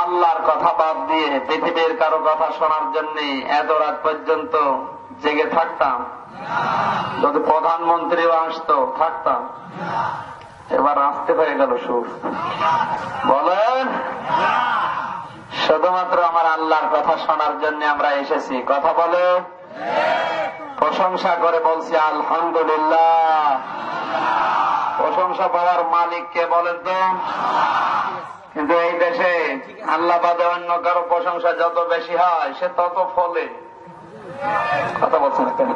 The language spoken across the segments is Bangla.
আল্লাহর কথা বাদ দিয়ে পৃথিবীর কারো কথা শোনার জন্য এত রাত পর্যন্ত জেগে থাকতাম? যদি প্রধানমন্ত্রীও আসতো থাকতাম? এবার আসতে হয়ে গেল সুর। বলেন, শুধুমাত্র আমার আল্লাহর কথা শোনার জন্য আমরা এসেছি। কথা বলে প্রশংসা করে বলছি আলহামদুলিল্লাহ। প্রশংসা পাওয়ার মালিক কে বলেন তো? কিন্তু এই দেশে আল্লাহ বাদে অন্য কারো প্রশংসা যত বেশি হয় সে তত ফলে। কথা বলছেন কেন?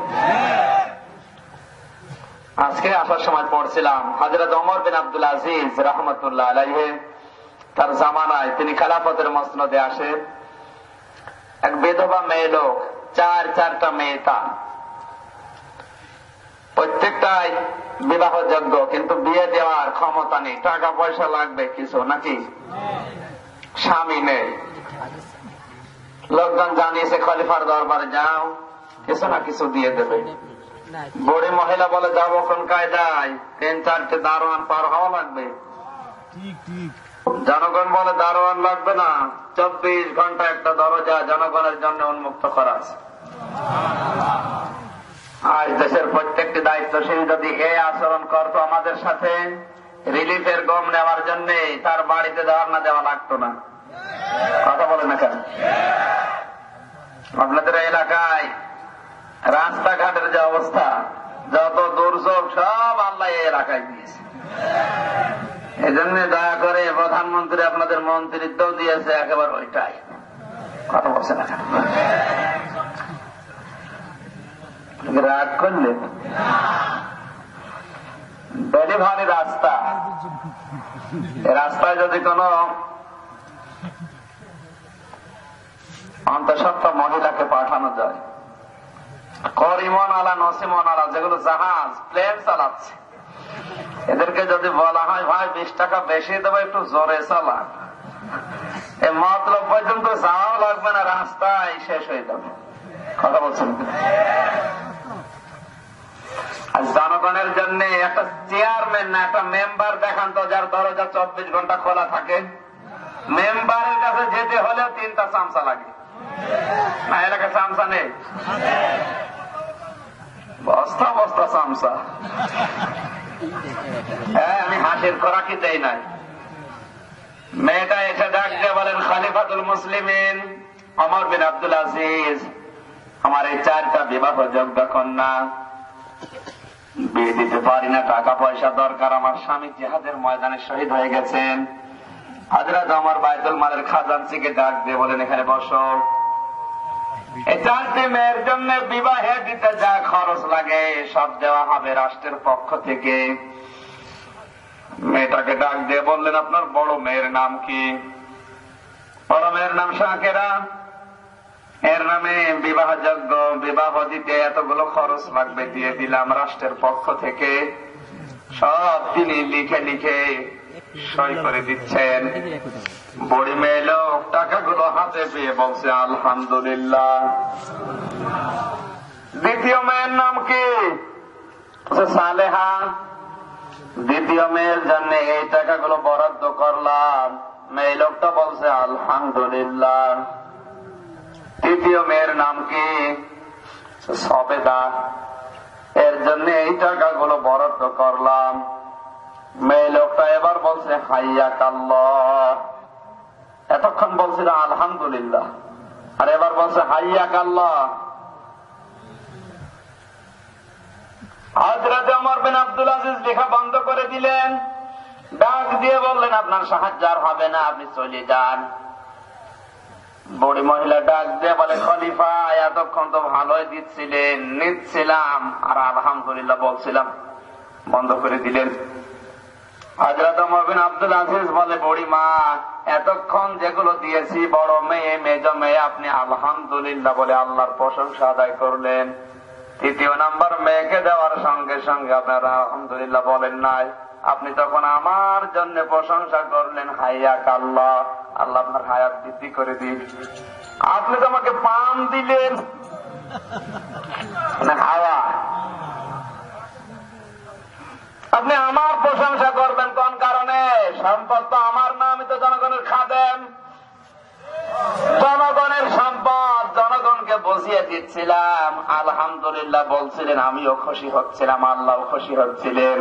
আজকে আসার সময় পড়ছিলাম হযরত ওমর বিন আব্দুল আজিজ রাহমাতুল্লাহ আলাইহি, তার জামানায় তিনি খেলাফতের মসনদে আসে। এক বিধবা মেয়ে লোক, চারটা মেয়ে, তার প্রত্যেকটাই বিবাহযোগ্য, কিন্তু বিয়ে দেওয়ার ক্ষমতা নেই, টাকা পয়সা লাগবে কিছু নাকি, স্বামী নেই। লোকজন জানিয়েছে খলিফার দরবারে যাও, কিছু না কিছু দিয়ে দেবে। বুড়ি মহিলা বলে যাবো কোন কায়দায়? 3-4টে দারোয়ান পার হওয়া লাগবে। জনগণ বলে দারোয়ান লাগবে না, 24 ঘন্টা একটা দরজা জনগণের জন্য উন্মুক্ত করা আছে। আজ দেশের প্রত্যেকটি দায়িত্বশীল যদি এই আচরণ করতো আমাদের সাথে, রিলিফের গম নেওয়ার জন্য তার বাড়িতে ধর্ণা দেওয়া লাগতো না। কথা বলে না কেন? আপনাদের এলাকায় রাস্তাঘাটের যে অবস্থা, যত দুর্যোগ সব আল্লাহ এই এলাকায় দিয়েছে। এই জন্য দয়া করে প্রধানমন্ত্রী আপনাদের মন্ত্রিত্ব দিয়েছে একেবারে ওইটাই। কথা বলছে না কেন? রাগ করলেন? ডেলিভারি রাস্তা, রাস্তায় যদি কোন অন্তঃসত্ত্বা মহিলাকে পাঠানো যায়, করিমন আলা নসিমন আলা, যেগুলো জাহাজ প্লেন চালাচ্ছে, এদেরকে যদি বলা হয় ভাই 20 টাকা বেশি দেবো, একটু জোরে চালা, এই মতলব পর্যন্ত যাওয়াও লাগবে না, রাস্তায় শেষ হয়ে যাবে। কথা বলছেন? আর জনগণের জন্য একটা চেয়ারম্যান না একটা মেম্বার দেখান তো, যার দরজা 24 ঘন্টা খোলা থাকে। মেম্বারের কাছে যেতে হলেও 3টা চামচা লাগে না? এলাকায় চামচা নেই? বস্তা বস্তা চামচা। হ্যাঁ, আমি হাসির খোরাকি দেই নাই। মেয়েটা এসে ডাক দিয়ে বলেন, খলিফাতুল মুসলিমিন ওমর বিন আব্দুল আজিজ, আমার এই 4টা বিবাহযোগ্য কন্যা, বিয়ে দিতে পারি না, টাকা পয়সা দরকার, আমার স্বামী জিহাদের ময়দানে শহীদ হয়ে গেছেন। হযরত ওমর বাইতুল মালের খাজানচিকে ডাক দিয়ে বলেন, এখানে বসো। এই 4টি মেয়ের জন্য বিবাহে দিতে যা খরচ লাগে সব দেওয়া হবে রাষ্ট্রের পক্ষ থেকে। মেয়েটাকে ডাক দিয়ে বললেন, আপনার বড় মেয়ের নাম কি? বড় মেয়ের নাম শাকেরা, এর নামে বিবাহযোগ্য, বিবাহ দিতে এতগুলো খরচ লাগবে, দিয়ে দিলাম রাষ্ট্রের পক্ষ থেকে। সব তিনি লিখে লিখে সই করে দিচ্ছেন। বড়ি মেয়ে লোক টাকাগুলো হাতে পেয়ে বলছে আলহামদুলিল্লাহ। দ্বিতীয় মেয়ের নাম কি? সালেহা। দ্বিতীয় মেয়ের জন্য এই টাকাগুলো বরাদ্দ করলাম। মেয়ে লোকটা বলছে আলহামদুলিল্লাহ। তৃতীয় মেয়ের নাম কি? সবেদা। এর জন্য এই টাকাগুলো বরাদ্দ করলাম। মেয়ে লোকটা এবার বলছে হাইয়াকাল্লাহ। এতক্ষণ বলছিল আলহামদুলিল্লাহ, আর এবার বলছে হাইয়াকাল্লাহ। হযরত ওমর বিন আব্দুল আজিজ লেখা বন্ধ করে দিলেন, ডাক দিয়ে বললেন, আপনার সাহায্য আর হবে না, আপনি চলে যান। বুড়ি মহিলা ডাক দিয়ে বলে, খলিফা এতক্ষণ তো ভালোই দিচ্ছিলেন, নিচ্ছিলাম আর আলহামদুলিল্লাহ বলছিলাম, বন্ধ করে দিলেন। হযরত ওমর বিন আব্দুল আজিজ বলে, বুড়ি মা এতক্ষণ যেগুলো দিয়েছি বড় মেয়ে মেজ মেয়ে, আপনি আলহামদুলিল্লাহ বলে আল্লাহর প্রশংসা আদায় করলেন। তৃতীয় নাম্বার মেয়েকে দেওয়ার সঙ্গে সঙ্গে আপনারা আলহামদুলিল্লাহ বলেন নাই, আপনি তখন আমার জন্য প্রশংসা করলেন হাইয়াকাল্লাহ, আল্লাহ আপনার হায়াত বৃদ্ধি করে দিন। আপনি তো আমাকে পান দিলেন না হাওয়া, আপনি আমার প্রশংসা করবেন কোন কারণে? সম্পদ তো আমার না, আমি তো জনগণের খাদেম। জনগণের সম্পদ জনগণকে বুঝিয়ে দিচ্ছিলাম, আলহামদুলিল্লাহ বলছিলেন, আমিও খুশি হচ্ছিলাম, আল্লাহও খুশি হচ্ছিলেন।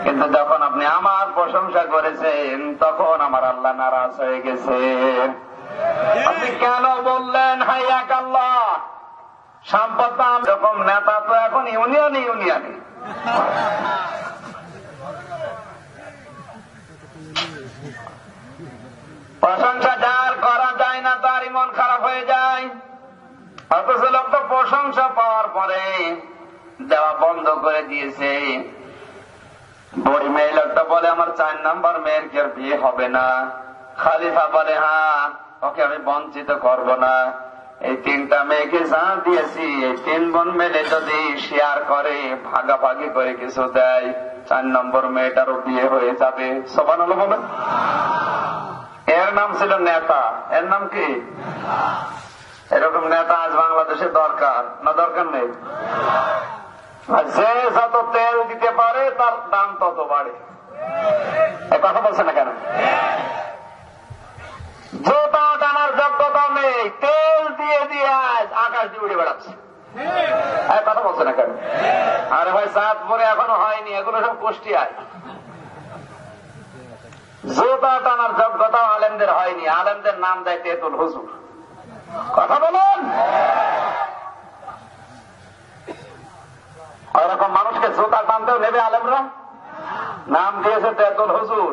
কিন্তু যখন আপনি আমার প্রশংসা করেছেন তখন আমার আল্লাহ নারাজ হয়ে গেছেন। আপনি কেন বললেন হাইয়াক আল্লাহ? সম্পদ তো এরকম নেতা তো এখন ইউনিয়নে ইউনিয়নে। প্রশংসা যার করা যায় না তারই মন খারাপ হয়ে যায়। অথচ লোক তো প্রশংসা পাওয়ার পরে দেওয়া বন্ধ করে দিয়েছে। বড়ি মেয়ে লোকটা বলে আমার 4 নম্বর মেয়ের কি আর বিয়ে হবে না? খলিফা বলে হ্যাঁ, ওকে আমি বঞ্চিত করব না। এই 3টা মেয়েকে যা দিয়েছি এই 3 বোন মেলে যদি শেয়ার করে ভাগাভাগি করে কিছু দেয় 4 নম্বর মেয়েটারও বিয়ে হয়ে যাবে। সুবহানাল্লাহ বলেন। এর নাম ছিল নেতা। এর নাম কি? এরকম নেতা আজ বাংলাদেশে দরকার না দরকার নেই? যে যত তেল দিতে পারে তার দাম তত বাড়ে। এই কথা বলছে না কেন? জুতা টানার যোগ্যতা নেই, তেল দিয়ে দিয়ে আজ আকাশ দিয়ে উড়ে বেড়াচ্ছে। এই কথা বলছে না কেন? আরে ভাই চাঁদপুরে এখনো হয়নি, এগুলো সব কুষ্টিয়ায়। জুতা টানার যোগ্যতা আলেমদের হয়নি, আলেমদের নাম দেয় তেতুল হুজুর। কথা বলুন। ওরকম মানুষকে জুতা টানতেও নেবে আলেমরা? নাম দিয়েছে তেতুল হুজুর।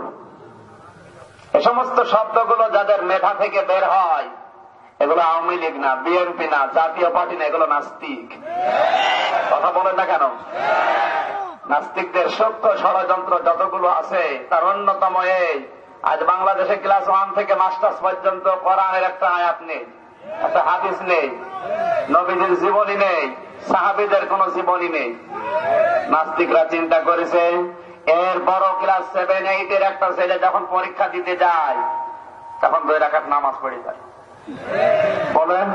এ সমস্ত শব্দগুলো যাদের মেধা থেকে বের হয় এগুলো আওয়ামী লীগ না, বিএনপি না, জাতীয় পার্টি না, এগুলো নাস্তিক। কথা বলেন না কেন? নাস্তিকদের সূক্ষ্ম ষড়যন্ত্র যতগুলো আছে তার অন্যতম এই, আজ বাংলাদেশে ক্লাস 1 থেকে মাস্টার্স পর্যন্ত কোরআনের একটা আয়াত নেই, একটা হাদিস নেই, নবীদের জীবনী নেই, সাহাবীদের কোন জীবনী নেই। নাস্তিকরা চিন্তা করেছে এর বড় ক্লাস 7-8 এর একটা ছেলে যখন পরীক্ষা দিতে যায় তখন 2 রাকাত নামাজ পড়ে যায়। বলেন,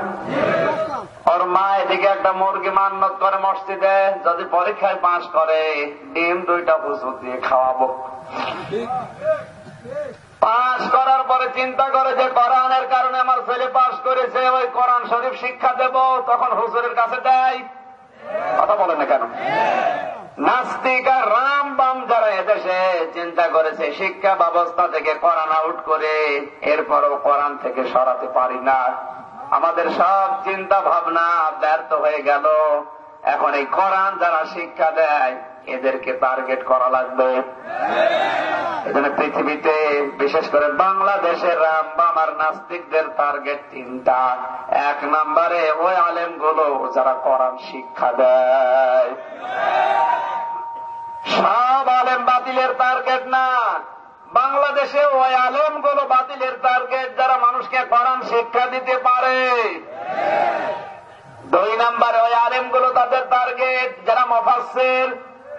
ওর মা এদিকে একটা মুরগি মান্নত করে মসজিদে, যদি পরীক্ষায় পাস করে ডিম 2টা হুজুর দিয়ে খাওয়াবো। পাস করার পরে চিন্তা করে যে কোরআনের কারণে আমার ছেলে পাস করেছে, ওই কোরআন শরীফ শিক্ষা দেব, তখন হুজুরের কাছে দেয়। কথা বলেন না কেন? নাস্তিক আর রাম বাম যারা এদেশে চিন্তা করেছে শিক্ষা ব্যবস্থা থেকে কোরআন আউট করে, এরপরও কোরআন থেকে সরাতে পারি না। আমাদের সব চিন্তা ভাবনা ব্যর্থ হয়ে গেল। এখন এই কোরআন যারা শিক্ষা দেয় এদেরকে টার্গেট করা লাগবে। এজন্য পৃথিবীতে বিশেষ করে বাংলাদেশের রাম বাম আর নাস্তিকদের টার্গেট 3টা। 1 নম্বরে ওই আলেমগুলো যারা কোরআন শিক্ষা দেয়। সব আলেম বাতিলের টার্গেট না, বাংলাদেশে ওই আলেমগুলো বাতিলের টার্গেট যারা মানুষকে কোরআন শিক্ষা দিতে পারে। 2 নম্বরে ওই আলেমগুলো তাদের টার্গেট যারা মুফাসসির,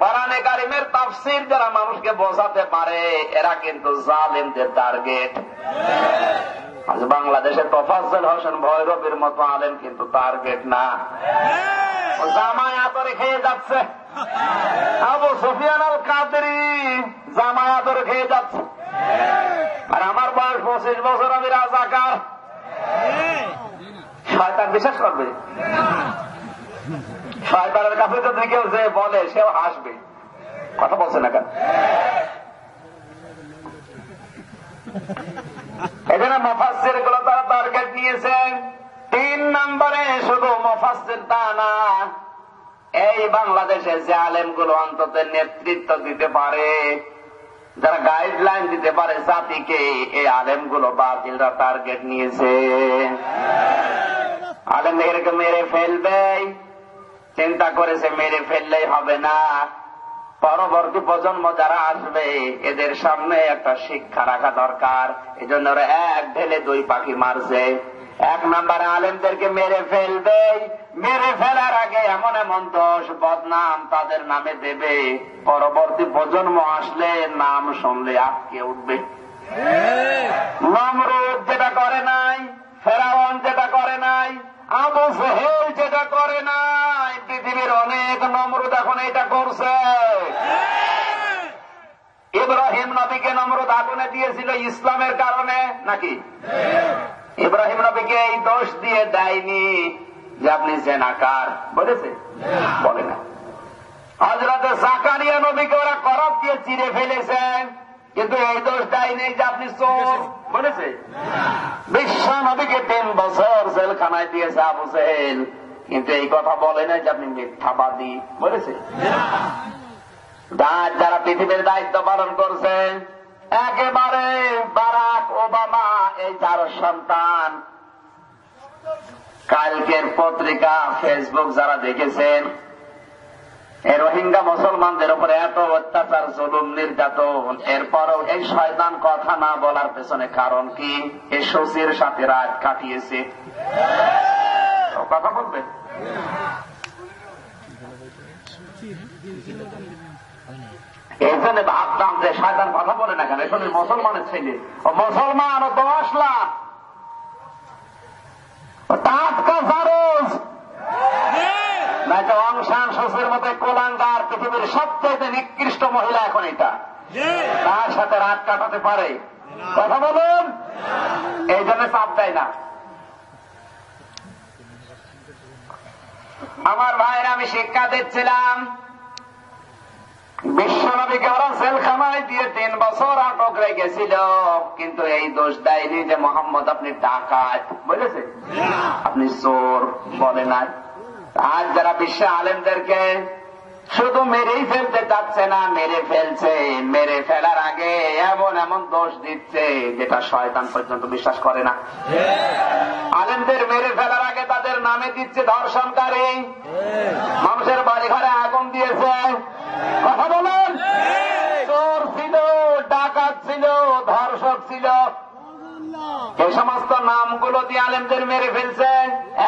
কোরআনে কারিমের তাফসীর যারা মানুষকে বোঝাতে পারে, এরা কিন্তু জালেমদের টার্গেট। আজ বাংলাদেশে তোফাজ্জল হোসেন ভৈরবের মতো আলেম কিন্তু টার্গেট না। জামায় আদরে খেয়ে যাচ্ছে, আবু সুফিয়ান আল কাদরি জামায় আদরে খেয়ে যাচ্ছে, আর আমার বয়স 25 বছর, আমি রাজাকার। শয়তান বিশ্বাস করবে? শয়তানের কাছে যদি কেউ যে বলে সেও হাসবে। কথা বলছে না কেন? এখানে মুফাসসির গুলো তারা টার্গেট নিয়েছেন। 3 নম্বরে শুধু মুফাসসির তা না, এই বাংলাদেশে যে আলেমগুলো অন্তত নেতৃত্ব দিতে পারে, যারা গাইডলাইন দিতে পারে জাতিকে, এই আলেমগুলো বাতিলরা টার্গেট নিয়েছে। আলেমদেরকে মেরে ফেলবে, চিন্তা করেছে মেরে ফেললেই হবে না, পরবর্তী প্রজন্ম যারা আসবে এদের সামনে একটা শিক্ষা রাখা দরকার। এই জন্য ওরা 1 ঢেলে 2 পাখি মারছে। 1 নম্বরে আলেমদেরকে মেরে ফেলবে, মেরে ফেলার আগে এমন এমন দোষ বদনাম তাদের নামে দেবে, পরবর্তী প্রজন্ম আসলে নাম শুনলে আটকে উঠবে। নমরুদ যেটা করে নাই, ফেরাউন যেটা করে নাই, আবু জেহেল যেটা করে নাই, পৃথিবীর অনেক নমরুদ এখন এটা করছে। ইব্রাহিম নবীকে নমরুদ আগুনে দিয়েছিল ইসলামের কারণে নাকি? ইব্রাহিম নবীকে এই দোষ দিয়ে দেয়নি যে আপনি জেনাকার, বলেছে? বলে না। হযরত জাকারিয়া নবীকে ওরা করব দিয়ে চিরে ফেলেছেন, কিন্তু এই দোষ দেয়নি যে আপনি চোর, বলেছে? বিশ্ব নবীকে 3 বছর জেলখানায় দিয়েছে আবু জেহেল, কিন্তু এই কথা বলে না যে আপনি মিথ্যাবাদী, বলেছে? যারা পৃথিবীর দায়িত্ব পালন করছে, একেবারে বারাক ওবামা এই 4 সন্তান, কালকের পত্রিকা ফেসবুক যারা দেখেছেন, এই রোহিঙ্গা মুসলমানদের উপরে এত অত্যাচার, জুলুম, নির্যাতন, এরপরও এই শয়তান কথা না বলার পেছনে কারণ কি? এই শশীর সাথে রাত কাটিয়েছে। কথা বলবে? এই জন্য ভাবতাম যে শয়তান কথা বলে না কেন, এসব মুসলমানের ছেলে, ও মুসলমান, ও 10 লাখ টাটকা ফারুজ, নয়তো অং সান সুচির মতো কোলাঙ্গার, পৃথিবীর সবচেয়ে নিকৃষ্ট মহিলা এখন এটা, তার সাথে রাত কাটাতে পারে? কথা বলুন। এই জন্য চাপ দেয় না। আমার ভাইরা, আমি শিক্ষা দিচ্ছিলাম, বিশ্বনবীকে ওরা জেলখানায় দিয়ে 3 বছর আটক রেখেছিল, কিন্তু এই দোষ দেয়নি যে মোহাম্মদ আপনি ডাকাত, বলেছে? আপনি চোর, বলে নাই। আজ যারা বিশ্ব আলেমদেরকে শুধু মেরেই ফেলতে চাচ্ছে না, মেরে ফেলছে, মেরে ফেলার আগে এমন এমন দোষ দিচ্ছে যেটা শয়তান পর্যন্ত বিশ্বাস করে না। আলেমদের মেরে ফেলার আগে তাদের নামে দিচ্ছে ধর্ষণকারী, মানুষের বাড়ি ঘরে আগুন দিয়েছে। কথা বলেন। চোর ছিল, ডাকাত ছিল, ধর্ষক ছিল, এই সমস্ত নামগুলো দিয়ে আলেমদের মেরে ফেলছে।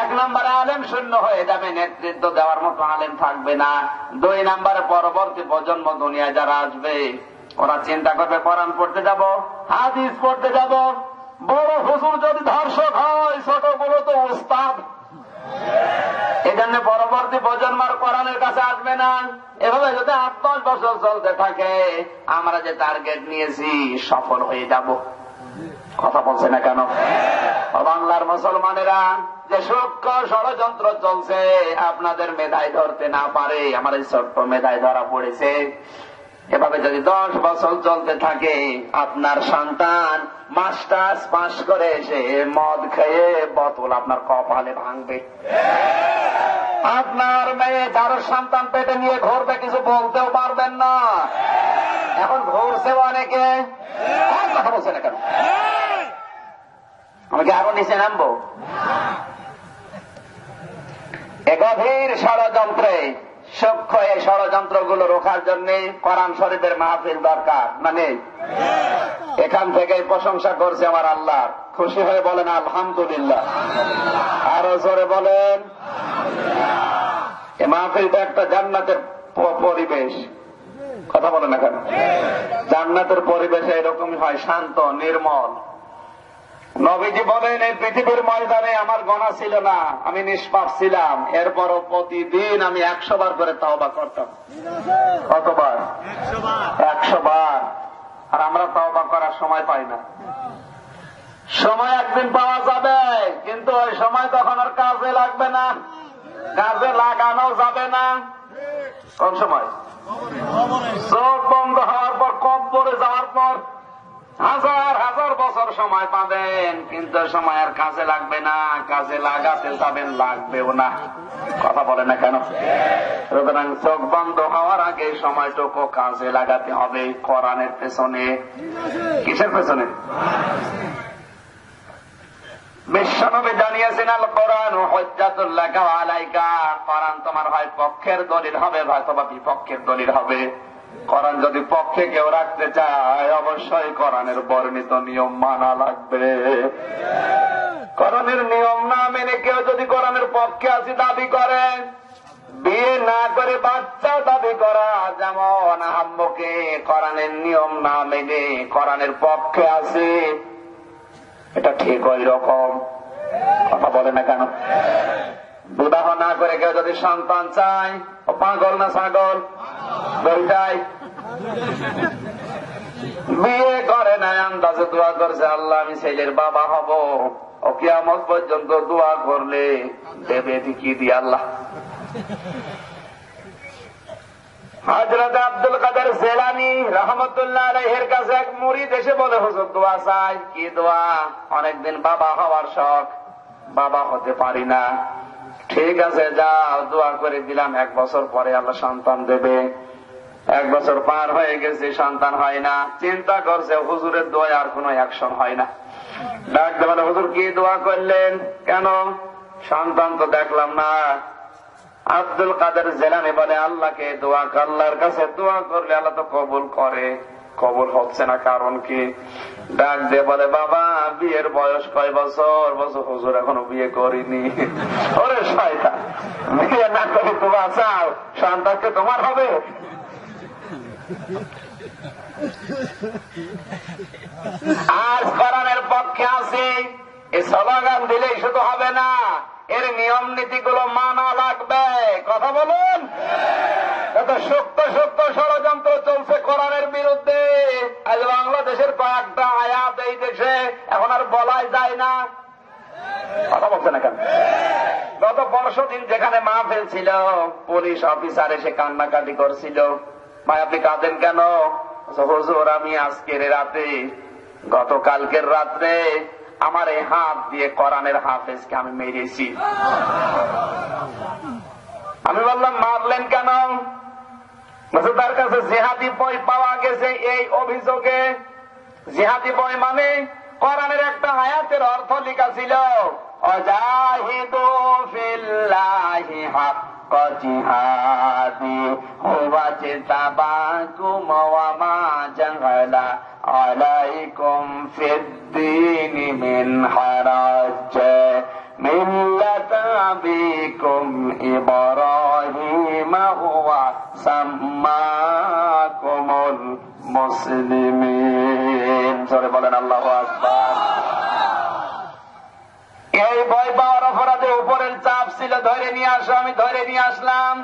1 নম্বরে আলেম শূন্য হয়ে যাবে, নেতৃত্ব দেওয়ার মতো আলেম থাকবে না। 2 নম্বরে পরবর্তী প্রজন্ম দুনিয়ায় যারা আসবে, ওরা চিন্তা করবে কোরআন পড়তে যাব, হাদিস পড়তে যাব। বড় হুজুর যদি ধর্ষক হয়, ছোটগুলো তো উস্তাদ। এই জন্য পরবর্তী প্রজন্মার কোরআনের কাছে আসবে না। এভাবে যদি 8-10 বছর চলতে থাকে, আমরা যে টার্গেট নিয়েছি সফল হয়ে যাব। কথা বলছে না কেন? বাংলার মুসলমানেরা, যে সূক্ষ্ম ষড়যন্ত্র চলছে, আপনাদের মেধায় ধরতে না পারে, আমার এই ছোট্ট মেধায় ধরা পড়েছে। এভাবে যদি 10 বছর চলতে থাকে, আপনার সন্তান মাস্টার্স পাস করে এসে মদ খেয়ে বোতল আপনার কপালে ভাঙবে। আপনার মেয়ে 4 সন্তান পেটে নিয়ে ঘুরবে, কিছু বলতেও পারবেন না। এখন ঘুরছে অনেকে, কথা বলছে না কেন? আমাকে আরো নিচে নামবো? এ গভীর ষড়যন্ত্রে, সূক্ষ্ম এই ষড়যন্ত্রগুলো রোখার জন্য কোরআন শরীফের মাহফিল দরকার, মানে এখান থেকে প্রশংসা করছে আমার আল্লাহ। খুশি হয়ে বলেন আলহামদুলিল্লাহ। আরো জোরে বলেন। এই মাহফিলটা একটা জান্নাতের পরিবেশ। কথা বলে না কেন? জান্নাতের পরিবেশে এরকমই হয়, শান্ত, নির্মল। নবীজি বলেন, এই পৃথিবীর ময়দানে আমার গোনা ছিল না, আমি নিষ্পাপ ছিলাম, এরপরও প্রতিদিন আমি 100 বার করে তওবা করতাম। কতবার? 100 বার। আর আমরা তওবা করার সময় পাই না। সময় একদিন পাওয়া যাবে, কিন্তু ওই সময় তখন আর কাজে লাগবে না, কাজে লাগানো যাবে না। কোন সময়? চোখ বন্ধ হওয়ার পর, কবরে যাওয়ার পর 1000 বছর সময় পাবেন, কিন্তু সময় আর কাজে লাগবে না, কাজে লাগাতে যাবেন, লাগবেও না। কথা বলে না কেন? সুতরাং চোখ বন্ধ হওয়ার আগে সময়টুকু কাজে লাগাতে হবে। কোরআনের পেছনে। কিসের পেছনে? বিশ্বনবী জানিয়েছেন, আল কোরআন হুজ্জাতুল লাকা ওয়া আলাইকা। কোরআন তোমার হয় পক্ষের দলিল হবে, হয়তোবা বিপক্ষের দলিল হবে। কোরআন যদি পক্ষে কেউ রাখতে চায়, অবশ্যই কোরআনের বর্ণিত নিয়ম মানা লাগবে। কোরআনের নিয়ম না মেনে কেউ যদি কোরআনের পক্ষে আছে দাবি করে, বিয়ে না করে বাচ্চা দাবি করা যেমন আম্মুকে কোরআনের নিয়ম না মেনে কোরআনের পক্ষে আছে, এটা ঠিক ওই রকম। কথা বলে না কেন? বিবাহ না করে কেউ যদি সন্তান চায়, ও পাগল না ছাগল? বলটাই বিয়ে করে নাই, আন্দাজে দোয়া করছে, আল্লাহ আমি ছেলের বাবা হব। ও কিয়ামত পর্যন্ত দোয়া করলে দেবে কি দিয়ে আল্লাহ। হযরত আব্দুল কাদের জিলানী রাহমাতুল্লাহ আলাইহির কাছে এক মুরিদ এসে বলে, হুজুর দোয়া চাই। কি দোয়া? অনেকদিন বাবা হওয়ার শখ, বাবা হতে পারি না। ঠিক আছে যাও, দোয়া করে দিলাম, 1 বছর পরে আল্লাহ সন্তান দেবে। 1 বছর পার হয়ে গেছে, সন্তান হয় না। চিন্তা করছে হুজুরের দোয়া আর কোনো অ্যাকশন হয় না। ডাকতে বলে, হুজুর কি দোয়া করলেন? কেন? সন্তান তো দেখলাম না। আব্দুল কাদের জিলানী বলে, আল্লাহকে দোয়া, আল্লাহর কাছে দোয়া করলে আল্লাহ তো কবুল করে, কবুল হচ্ছে না কারণ কি? ডাক দিয়ে বলে, বাবা বিয়ের বয়স কয় বছর? বছর হুজুর এখনো বিয়ে করিনি। ওরে শয়তান, বিয়ে না করে দোয়া চাও, সন্তানকে তোমার হবে? আজ কোরআনের পক্ষে আছে, এই স্লোগান দিলেই শুধু হবে না, এর নিয়ম নীতিগুলো মানা লাগবে। কথা বলুন। এত শক্ত শক্ত ষড়যন্ত্র চলছে কোরআনের বিরুদ্ধে। আজ বাংলাদেশের কয়েকটা আয়াত এই দেশে এখন আর বলাই যায় না। কথা বলছে না কেন? গত 15 দিন যেখানে মাহফিল ছিল, পুলিশ অফিসার এসে কান্নাকাটি করছিল। ভাই আপনি কাঁদেন কেন? হুজুর আমি আজকের রাতে, গতকালকের রাত্রে আমার এই হাত দিয়ে কোরআনের হাফেজকে আমি মেরেছি। আমি বললাম মারলেন কেন? তার কাছে জিহাদি বই পাওয়া গেছে এই অভিযোগে। জিহাদি বই মানে কোরআনের একটা আয়াতের অর্থ লেখা ছিল, অজাহিদু ফিল্লাহি হাক্কা জিহাদি হুয়া তাবাকুম ওয়া মা জাআলা আলাইকুম ফিদ-দীনি মিন হারাজ মিল্লাতা আবিকুম ইব্রাহিম হুয়া সাম্মাকুমুল মুসলিমিন। জোরে বলেন আল্লাহু আকবার। এই বই পাওয়ার অপরাধে উপরের চাপ ছিল, ধরে নিয়ে আসো। আমি ধরে নিয়ে আসলাম,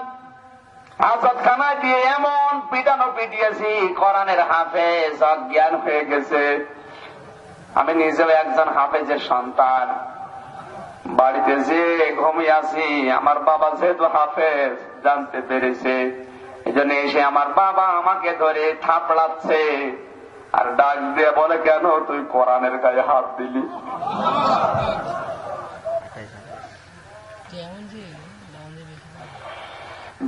হাজতখানায় দিয়ে এমন পিটানো পিটিয়েছি, কোরআনের হাফেজ অজ্ঞান হয়ে গেছে। আমি নিজেও একজন হাফেজের সন্তান। বাড়িতে যে ঘুমিয়ে আছি, আমার বাবা যেহেতু হাফেজ জানতে পেরেছে, এই জন্য এসে আমার বাবা আমাকে ধরে থাপড়াচ্ছে আর ডাক দিয়ে বলে, কেন তুই কোরআনের গায়ে হাত দিলি?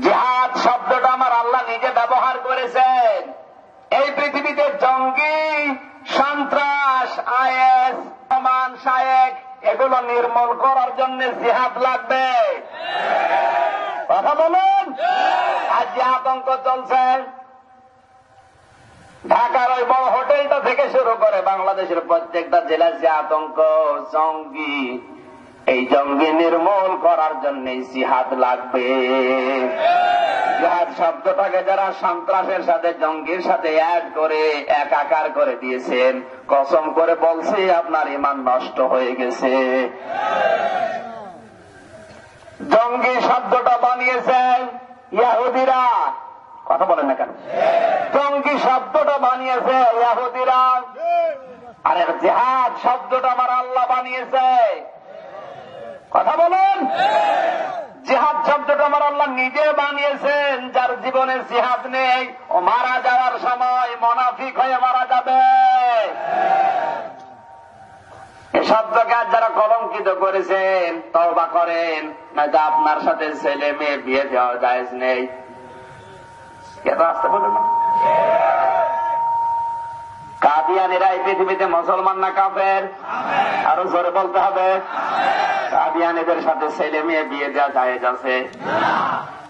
জিহাদ শব্দটা আমার আল্লাহ নিজে ব্যবহার করেছেন। এই পৃথিবীতে জঙ্গি, সন্ত্রাস, আইএস, ওমান, শায়েক এগুলো নির্মূল করার জন্য জিহাদ লাগবে। কথা বলুন। আজ যে আতঙ্ক চলছে, ঢাকার ওই বড় হোটেলটা থেকে শুরু করে বাংলাদেশের প্রত্যেকটা জেলার যে আতঙ্ক, জঙ্গি, এই জঙ্গি নির্মূল করার জন্য জিহাদ লাগবে। জিহাদ শব্দটাকে যারা সন্ত্রাসের সাথে, জঙ্গির সাথে অ্যাড করে একাকার করে দিয়েছেন, কসম করে বলছি আপনার ঈমান নষ্ট হয়ে গেছে। জঙ্গি শব্দটা বানিয়েছেন ইহুদিরা। কথা বলেন না কেন? জঙ্গি শব্দটা বানিয়েছে ইহুদিরা, আর জিহাদ শব্দটা আমার আল্লাহ বানিয়েছে। কথা বলুন। জিহাদ শব্দটা আমার আল্লাহ নিজে বানিয়েছেন। যার জীবনে জিহাদ নেই, ও মারা যাওয়ার সময় মুনাফিক হয়ে মারা যাবে। এই শব্দকে আজ যারা কলঙ্কিত করেছেন, তওবা করেন, না যে আপনার সাথে ছেলে মেয়ে বিয়ে দেওয়া জায়েজ নেই। কেন আসতে বলুন না? কাদিয়ানীরা এই পৃথিবীতে মুসলমান না কাফের? আরো জোরে বলতে হবে। কাদিয়ানীদের সাথে ছেলে মেয়ে বিয়ে দেওয়া জায়েজ আছে?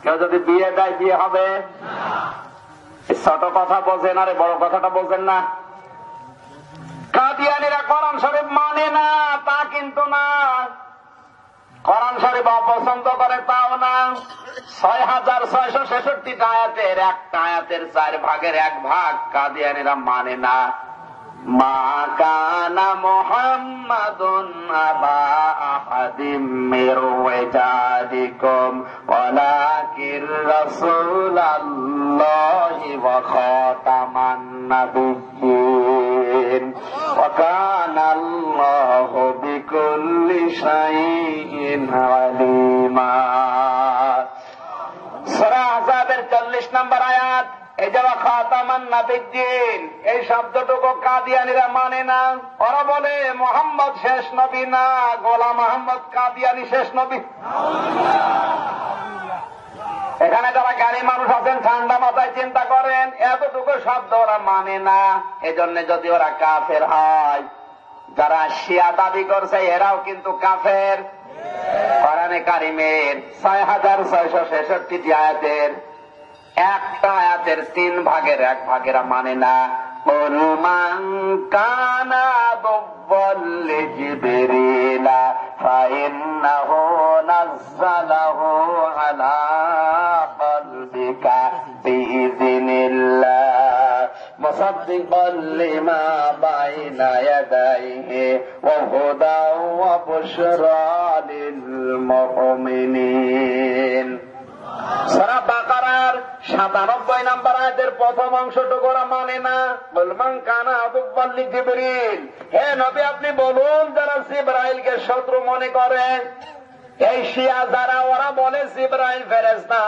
কেউ যদি বিয়ে দেয় বিয়ে হবে? ছোট কথা বোঝেন, আরে বড় কথাটা বোঝেন না। কাদিয়ানীরা কোরআন শরীফ মানে না তা কিন্তু না, কোরআন শরীফ অপছন্দ করে তাও না। 6666 আয়াতের একটা আয়াতের 4 ভাগের 1 ভাগ কাদিয়ানীরা মানে না। মা কানা মুহাম্মাদুন আবা আহাদিম মির রিজালিকুম ওয়ালাকির রাসূলুল্লাহি ওয়া খাতামান নাবিয়্যিন। কানাল্লাহু বিকুল্লি শাইইন আলিমা। সূরা আহজাবের 40 নম্বর আয়াত। এই যে খাতামান নাবিয়্যিন, এই শব্দটুকু কাদিয়ানীরা মানে না। ওরা বলে মুহাম্মদ শেষ নবী না, গোলাম আহমদ কাদিয়ানী শেষ নবী। এখানে যারা জ্ঞানী মানুষ আছেন ঠান্ডা মাথায় চিন্তা করেন, এতটুকু শব্দ ওরা মানে না। এজন্য যদি ওরা কাফের হয়, যারা শিয়া দাবি করছে এরাও কিন্তু কাফের। কোরআনে কারিমের 6666 আয়াতের একটা আয়াতের 3 ভাগের 1 ভাগ এরা মানে না। কুল মান কানা আদুওয়াল লিজিবরিলা ফাইন্নাহু নাযালাহু আলা কলবিকা বিইযনিল্লাহ মুসাদ্দিকাল লিমা বাইনা ইয়াদাইহি ওয়া হুদাও ওয়া বুশরা লিল মুমিনিন। সূরা বাকারার 97 নম্বর আয়াতের প্রথম অংশটুকু ওরা মানে না। কুল মান কানা আদুওয়াল লিজিবরিল, হে নবী আপনি বলুন যারা জিবরাইলকে শত্রু মনে করে। এই শিয়া যারা, ওরা বলে জিবরাইল ফেরেশতা,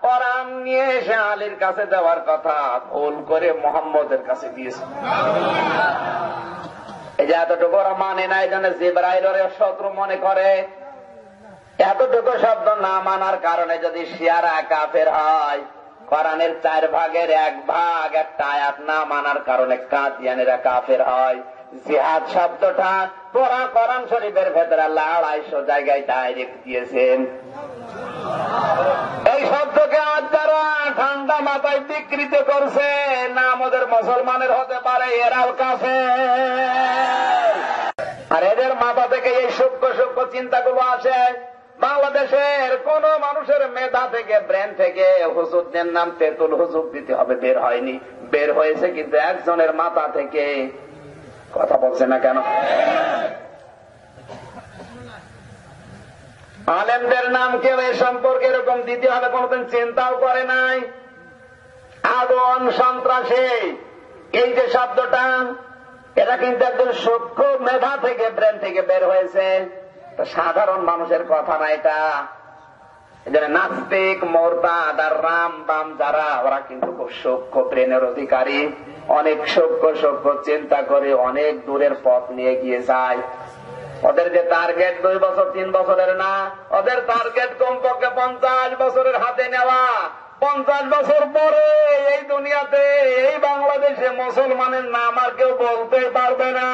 কোরআন নিয়ে এসে আলীর কাছে দেওয়ার কথা ভুল করে মুহাম্মদের কাছে দিয়েছে। এই যে এতটুকু ওরা মানে না, এই জন্য জিবরাইল ওরা শত্রু মনে করে। এতটুকু শব্দ না মানার কারণে যদি শিয়ারা কাফের হয়, কোরআনের 4 ভাগের 1 ভাগ একটা আয়াত না মানার কারণে কাদিয়ানীরা কাফের হয়। জিহাদ শব্দটা পুরা কোরআন শরীফের ভেতরে আল্লাহ 250 জায়গায় ডাইরেক্ট দিয়েছেন। এই শব্দকে আজ যারা ঠান্ডা মাথায় বিকৃত করছে, না আমাদের মুসলমানের হতে পারে, এরাও কাফের। আর এদের মাথা থেকে এই সূক্ষ্ম সূক্ষ্ম চিন্তাগুলো আসে। বাংলাদেশের কোন মানুষের মেধা থেকে, ব্রেন থেকে হুজুরদের নাম তেতুল হুজুর দিতে হবে বের হয়নি। বের হয়েছে কিন্তু একজনের মাথা থেকে। কথা বলছে না কেন? আলেমদের নাম কেউ এ সম্পর্কে এরকম দিতে হবে কোনদিন চিন্তাও করে নাই। আগুন সন্ত্রাসী, এই যে শব্দটা, এটা কিন্তু একজন সূক্ষ্ম মেধা থেকে, ব্রেন থেকে বের হয়েছে। সাধারণ মানুষের কথা না এটা। নাস্তিক, মোরতাদ আর রাম বাম যারা, ওরা কিন্তু খুব সূক্ষ্ম ব্রেনের অধিকারী। অনেক সূক্ষ্ম সূক্ষ্ম চিন্তা করে অনেক দূরের পথ নিয়ে গিয়ে যায়। ওদের যে টার্গেট 2 বছর 3 বছরের না, ওদের টার্গেট কমপক্ষে 50 বছরের হাতে নেওয়া। 50 বছর পরে এই দুনিয়াতে, এই বাংলাদেশে মুসলমানের নাম আর কেউ বলতে পারবে না।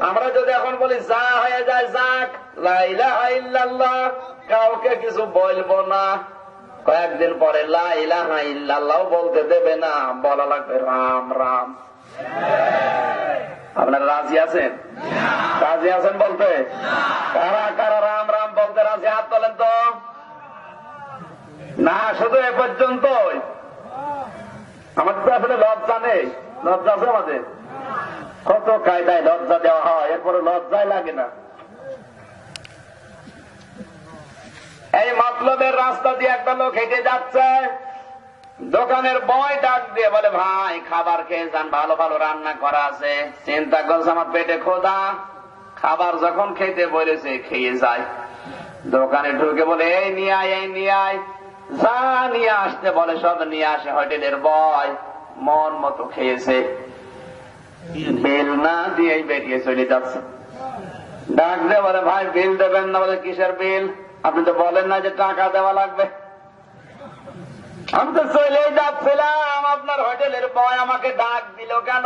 আমরা যদি এখন বলি যা হয়ে যায় যাক, লা ইলাহা ইল্লাল্লাহ, কাউকে কিছু বলবো না, কয়েকদিন পরে লা ইলাহা ইল্লাল্লাহ বলতে দেবে না, বলা লাগবে রাম রাম। আপনারা রাজি আছেন? রাজি আছেন বলতে? কারা কারা রাম রাম বলতে রাজি? হাত তোলেন তো। না, শুধু এ পর্যন্তই। আমাদের তো আসলে লজ্জা নেই। লজ্জা আছে আমাদের? কত কায়দায় লজ্জা দেওয়া হয়, এরপরে লজ্জায় লাগে না। এই মতলবের রাস্তা দিয়ে একটা লোক হেঁটে যাচ্ছে, দোকানের বয় ডাক দিয়ে বলে ভাই খাবার খেয়ে যান, ভালো ভালো রান্না করা আছে। চিন্তা করছে আমার পেটে ক্ষুধা, খাবার যখন খেতে বলেছে খেয়ে যায়। দোকানে ঢুকে বলে এই নিয়ে আয়, এই নিয়ে আয়, যা নিয়ে আসতে বলে সব নিয়ে আসে। হোটেলের বয় মন মতো খেয়েছে, বিল না দিয়েই বেরিয়ে চলে যাচ্ছে। ডাক দিয়ে বলে ভাই বিল দেবেন না? বলে কিসের বিল? আপনি তো বলেন না যে টাকা দেওয়া লাগবে। আমি তো চলে যাচ্ছিলাম, আপনার হোটেলের বয় আমাকে ডাক দিল কেন?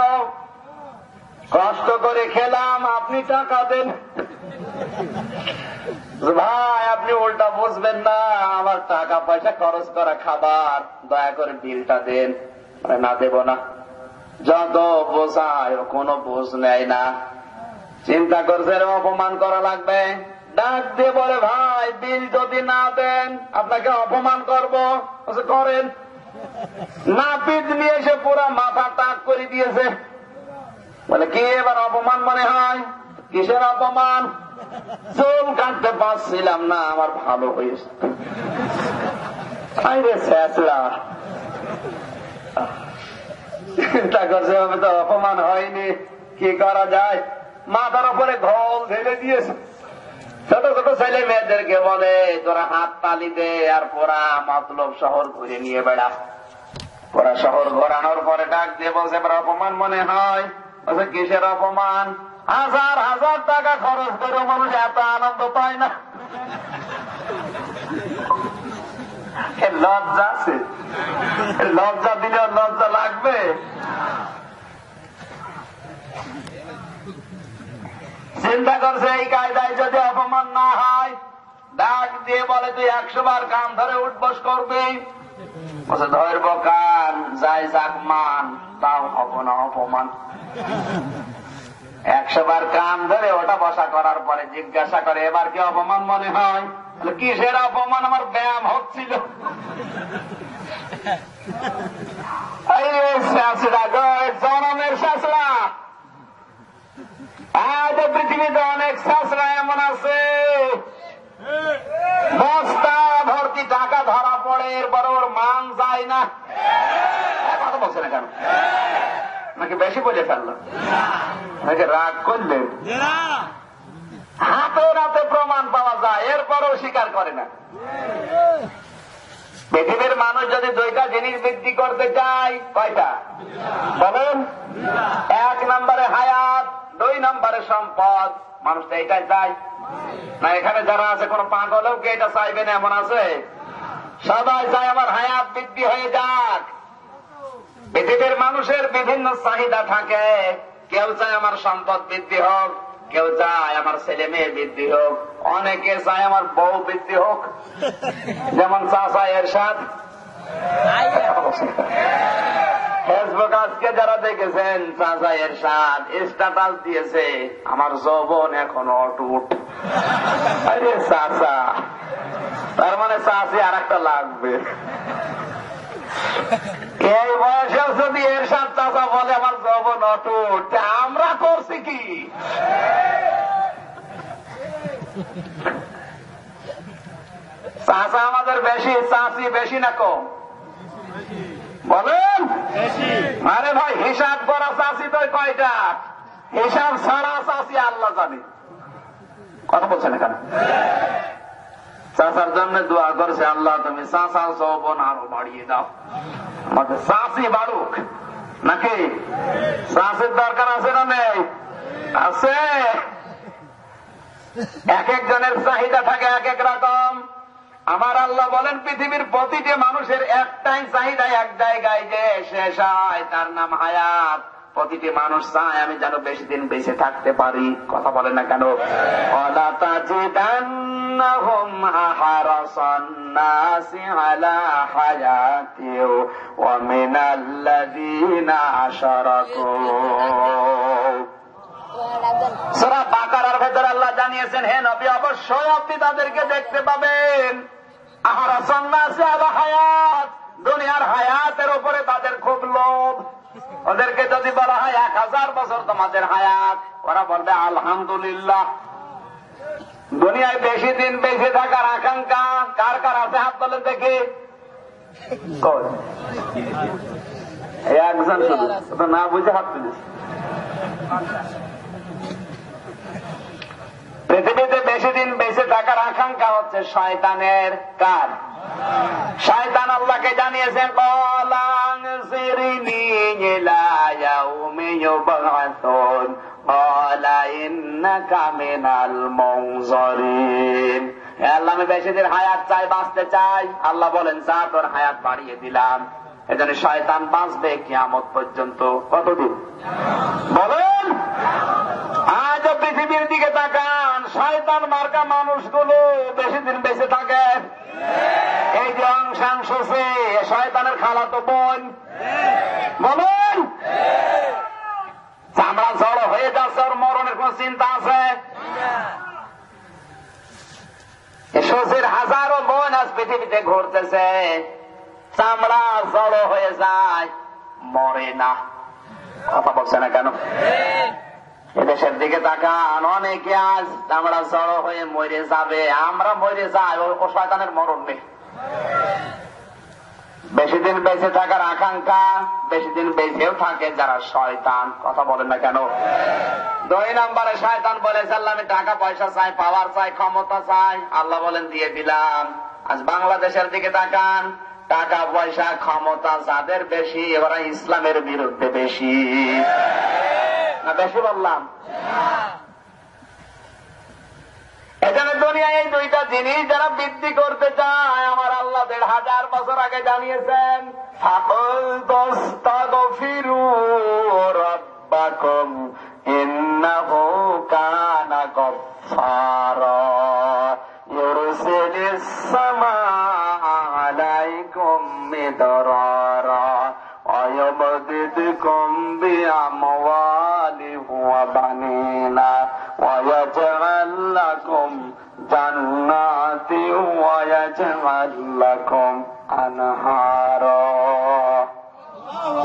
কষ্ট করে খেলাম, আপনি টাকা দেন। ভাই আপনি উল্টা বুঝবেন না, আমার টাকা পয়সা খরচ করা খাবার, দয়া করে বিলটা দেন। না দেব না। যত বোঝায় কোনো বুঝ নেয় না। চিন্তা করছে অপমান করা লাগবে, ডাক দিয়ে বলে ভাই বিল যদি না দেন আপনাকে অপমান করবো। করেন না, পিঠ নিয়ে এসে পুরা মাথা টাক করে দিয়েছে। বলে কি এবার অপমান মনে হয়? কিসের অপমান? চুল কাটতে পারছিলাম না, আমার ভালো হয়েছে। চিন্তা করছে হবে তো অপমান হয়নি, কি করা যায়? মাথার উপরে ঘোল ঢেলে দিয়েছে। ছোট ছোট ছেলে মেয়েদেরকে বলে তোরা হাত তালি দে আর পোড়া মতলব শহর ঘুরে নিয়ে বেড়া। পোড়া শহর ঘোরানোর পরে ডাক দিয়ে বলছে এবার অপমান মনে হয়। বলছে কিসের অপমান? হাজার হাজার টাকা খরচ করে মানুষ এত আনন্দ পায় না। লজ্জা আছে? লজ্জা দিলেও লজ্জা লাগবে। চিন্তা করছে এই কায়দায় যদি অপমান না হয়, ডাক দিয়ে বলে তুই 100 বার কান ধরে উঠবস করবি। বলছে ধরব কান, যাই যাক মান, তাও হব না অপমান। 100 বার কান ধরে ওটা বসা করার পরে জিজ্ঞাসা করে এবার কি অপমান মনে হয়? কিসের অপমান? আমার ব্যায়াম হচ্ছিল। জনমের শাসরা আজ পৃথিবীতে অনেক শাসরা এমন আছে বস্তা ভর্তি টাকা ধরা পড়ে, এরপর ওর মান যায় না। কথা বলছে না কেন? নাকি বেশি বলে ফেললো? নাকি রাগ করলেন? হাতে রাতে প্রমাণ পাওয়া যায়, এরপরও স্বীকার করে না। পৃথিবীর মানুষ যদি 2টা জিনিস বৃদ্ধি করতে চায়, কয়টা বলেন? 1 নম্বরে হায়াত, 2 নম্বরে সম্পদ। মানুষ তো এটাই চায় না? এখানে যারা আছে কোন পাগলেও কি এটা চাইবে না এমন আছে? সবাই চায় আমার হায়াত বৃদ্ধি হয়ে যাক। পৃথিবীর মানুষের বিভিন্ন চাহিদা থাকে। কেউ চায় আমার সম্পদ বৃদ্ধি হোক, কেউ চায় আমার ছেলে মেয়ে বৃদ্ধি হোক, অনেকে চায় আমার বউ বৃদ্ধি হোক। যেমন চাচা এরশাদ ফেসবুক আজকে যারা দেখেছেন, চাচা এরশাদ স্ট্যাটাস দিয়েছে আমার যৌবন এখনো অটুট। আরে চাচা, তার মানে চাচি আর একটা লাগবে। এই বয়সে যদি এরশাদ চাচা বলে আমার যৌবন অটুট, আমরা করছি কি? চাচা আমাদের বেশি, চাচি বেশি না কম বলেন? আরে ভাই, হিসাব করা চাচি তো কয়টা? হিসাব ছাড়া চাচি আল্লাহ জানে। কথা বলছেন এখানে? চাচার জন্য দোয়া করছে, আল্লাহ তুমি চাচা যৌবন আরো বাড়িয়ে দাও, আমাদের চাচি বাড়ুক। নাকি চাচির দরকার আছে না নেই? আছে। এক একজনের চাহিদা থাকে এক এক রকম। আমার আল্লাহ বলেন পৃথিবীর প্রতিটি মানুষের একটাই চাহিদা এক জায়গায় যে শেষ হয়, তার নাম হায়াত। প্রতিটি মানুষ চায় আমি যেন বেশি দিন বেঁচে থাকতে পারি। কথা বলে না কেন? ওয়ালা তাজিদান্নাহুম আহরাসান নাসি আলা হায়াতিন ওয়া মিনাল্লাযীনা আশরাকু। সূরা বাকারার ভেতরে আল্লাহ জানিয়েছেন, হে নবী অবশ্যই আপনি তাদেরকে দেখতে পাবেন আহরাসান নাসি আলা হায়াত, দুনিয়ার হায়াতের উপরে তাদের খুব লোভ। ওদেরকে যদি বলা হয় 1000 বছর তোমাদের হায়াত, ওরা বলবে আলহামদুলিল্লাহ। দুনিয়ায় বেশি দিন বেঁচে থাকার আকাঙ্ক্ষা কার কার আছে? হাত তোলেন দেখি। একজন শুধু না বুঝে হাত তুলিস। পৃথিবীতে বেশি দিন বেঁচে থাকার আকাঙ্ক্ষা হচ্ছে শয়তানের। কার? শয়তান আল্লাহকে জানিয়েছেন আল্লাহ আমি বেশি দিন হায়াত চাই, বাঁচতে চাই। আল্লাহ বলেন যা তোর হায়াত বাড়িয়ে দিলাম। এজন্য শয়তান বাঁচবে কিয়ামত পর্যন্ত। কতদিন বলেন? আজ পৃথিবীর দিকে তাকান, শয়তান মার্কা মানুষগুলো বেশি দিন বেঁচে থাকে। এই যে অং সান সুচি, শয়তানের খালাতো বোন। বলুন, চামড়া জড়ো হয়ে যাচ্ছে, ওর মরণের কোন চিন্তা আছে? সুচির হাজারো বোন আজ পৃথিবীতে ঘুরতেছে, চামড়া জড়ো হয়ে যায়, মরে না। কথা বলছে না কেন? এদেশের দিকে তাকান, অনেকে আজ চামড়া জড়ো হয়ে মরে যাবে। আমরা মরে যাই, ও শয়তানের মরণ নেই। বেশি দিন বেঁচে থাকার আকাঙ্ক্ষা, বেশি দিন বেঁচেও থাকে যারা শয়তান। কথা বলেন না কেন? 2 নম্বরে শয়তান বলেছে আল্লাহ আমি টাকা পয়সা চাই, পাওয়ার চাই, ক্ষমতা চাই। আল্লাহ বলেন দিয়ে দিলাম। আজ বাংলাদেশের দিকে তাকান, টাকা পয়সা ক্ষমতা যাদের বেশি, এবার ইসলামের বিরুদ্ধে বেশি না বেশি বললাম? এখানে দুনিয়ায় এই 2টা জিনিস যারা বৃদ্ধি করতে চায়, আমার আল্লাহ 1500 বছর আগে জানিয়েছেন, ফাকুল তাস্তাগফিরু রাব্বাকুম ইন্নাহু কানা গফফারা ইউরসিলিস সামাআ আলাইকুম মিদরারা ওয়া ইউমদিদকুম বিআমওয়ালিহি ওয়া বানিনা وَيَجْعَلْ لَكُمْ جَنَّاتٍ وَيَجْعَلْ لَكُمْ أَنْهَارًا।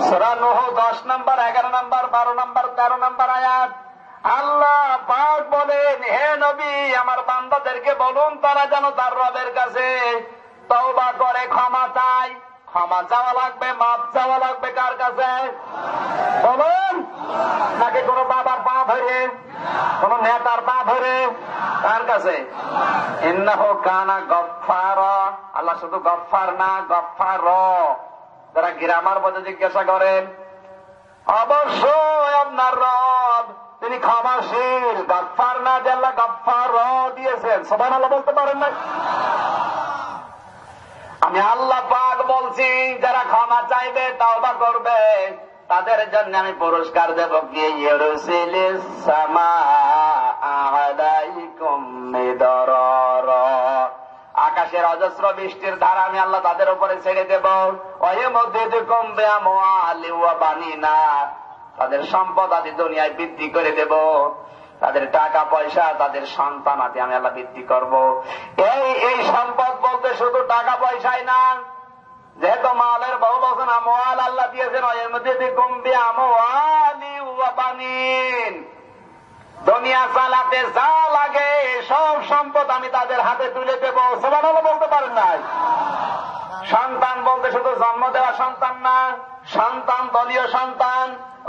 সূরা নূহ 10 নম্বর, 11 নম্বর, 12 নম্বর, 13 নম্বর আয়াত। আল্লাহ পাক বলেন, হে নবী আমার বান্দাদেরকে বলুন তারা যেন তার রবের কাছে তওবা করে ক্ষমা চায়। ক্ষমা চাওয়া লাগবে, মাপ চাওয়া লাগবে কার কাছে বলুন? নাকি কোন বাবার পা ধরে, কোন নেতার পা ধরে? কার কাছে? ইন্নাহু কানা গফফারা। আল্লাহ শুধু গফফার না, গফফার। যারা গ্রামার বোঝে জিজ্ঞাসা করেন, অবশ্যই আপনার রব তিনি ক্ষমাশীল। গফফার না যে আল্লাহ গফফার দিয়েছেন, সুবহানাল্লাহ বলতে পারেন না? আমি আল্লাহ পাক বলছি যারা ক্ষমা চাইবে, তওবা করবে, তাদের জন্য আমি পুরস্কার দেব কি ইউরসিলিস সামাআ আলাইকুম মিদরারা। আকাশের অজস্র বৃষ্টির ধারা আমি আল্লাহ তাদের উপরে ছেড়ে দেব। ওয়া ইউমদিদকুম বিআমওয়ালি ওয়া বানিনা, তাদের সম্পদ আদি দুনিয়ায় বৃদ্ধি করে দেব। তাদের টাকা পয়সা, তাদের সন্তান আদি আমি আল্লাহ বৃদ্ধি করব। এই সম্পদ বলতে শুধু টাকা পয়সাই না, যেহেতু মালের বহু বচন আমওয়াল আল্লাহ দিয়েছেন, দুনিয়া চালাতে যা লাগে সব সম্পদ আমি তাদের হাতে তুলে দেব। সুবহানাল্লাহ বলতে পারেন নাই? সন্তান বলতে শুধু জন্ম দেওয়া সন্তান না, সন্তান দলীয় সন্তান,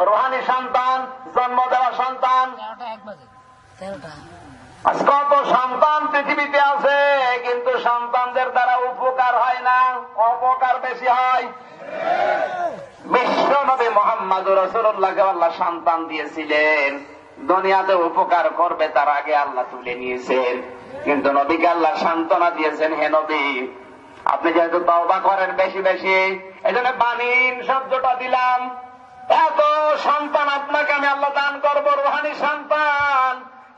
রুহানি সন্তান, জন্ম দেওয়া সন্তান। কত সন্তান পৃথিবীতে আছে, কিন্তু সন্তানদের দ্বারা উপকার হয় না, অপকার বেশি হয়। বিশ্ব নবী মুহাম্মদুর রাসূলুল্লাহকে আল্লাহ সন্তান দিয়েছিলেন, দুনিয়াতে উপকার করবে তার আগে আল্লাহ তুলে নিয়েছেন। কিন্তু নবীকে আল্লাহ সান্ত্বনা দিয়েছেন, হে নবী আপনি যেহেতু তওবা করেন বেশি বেশি, এজন্য বানিন শব্দটা দিলাম। এত সন্তান আপনাকে আমি আল্লাহ দান করবো, রুহানি সন্তান।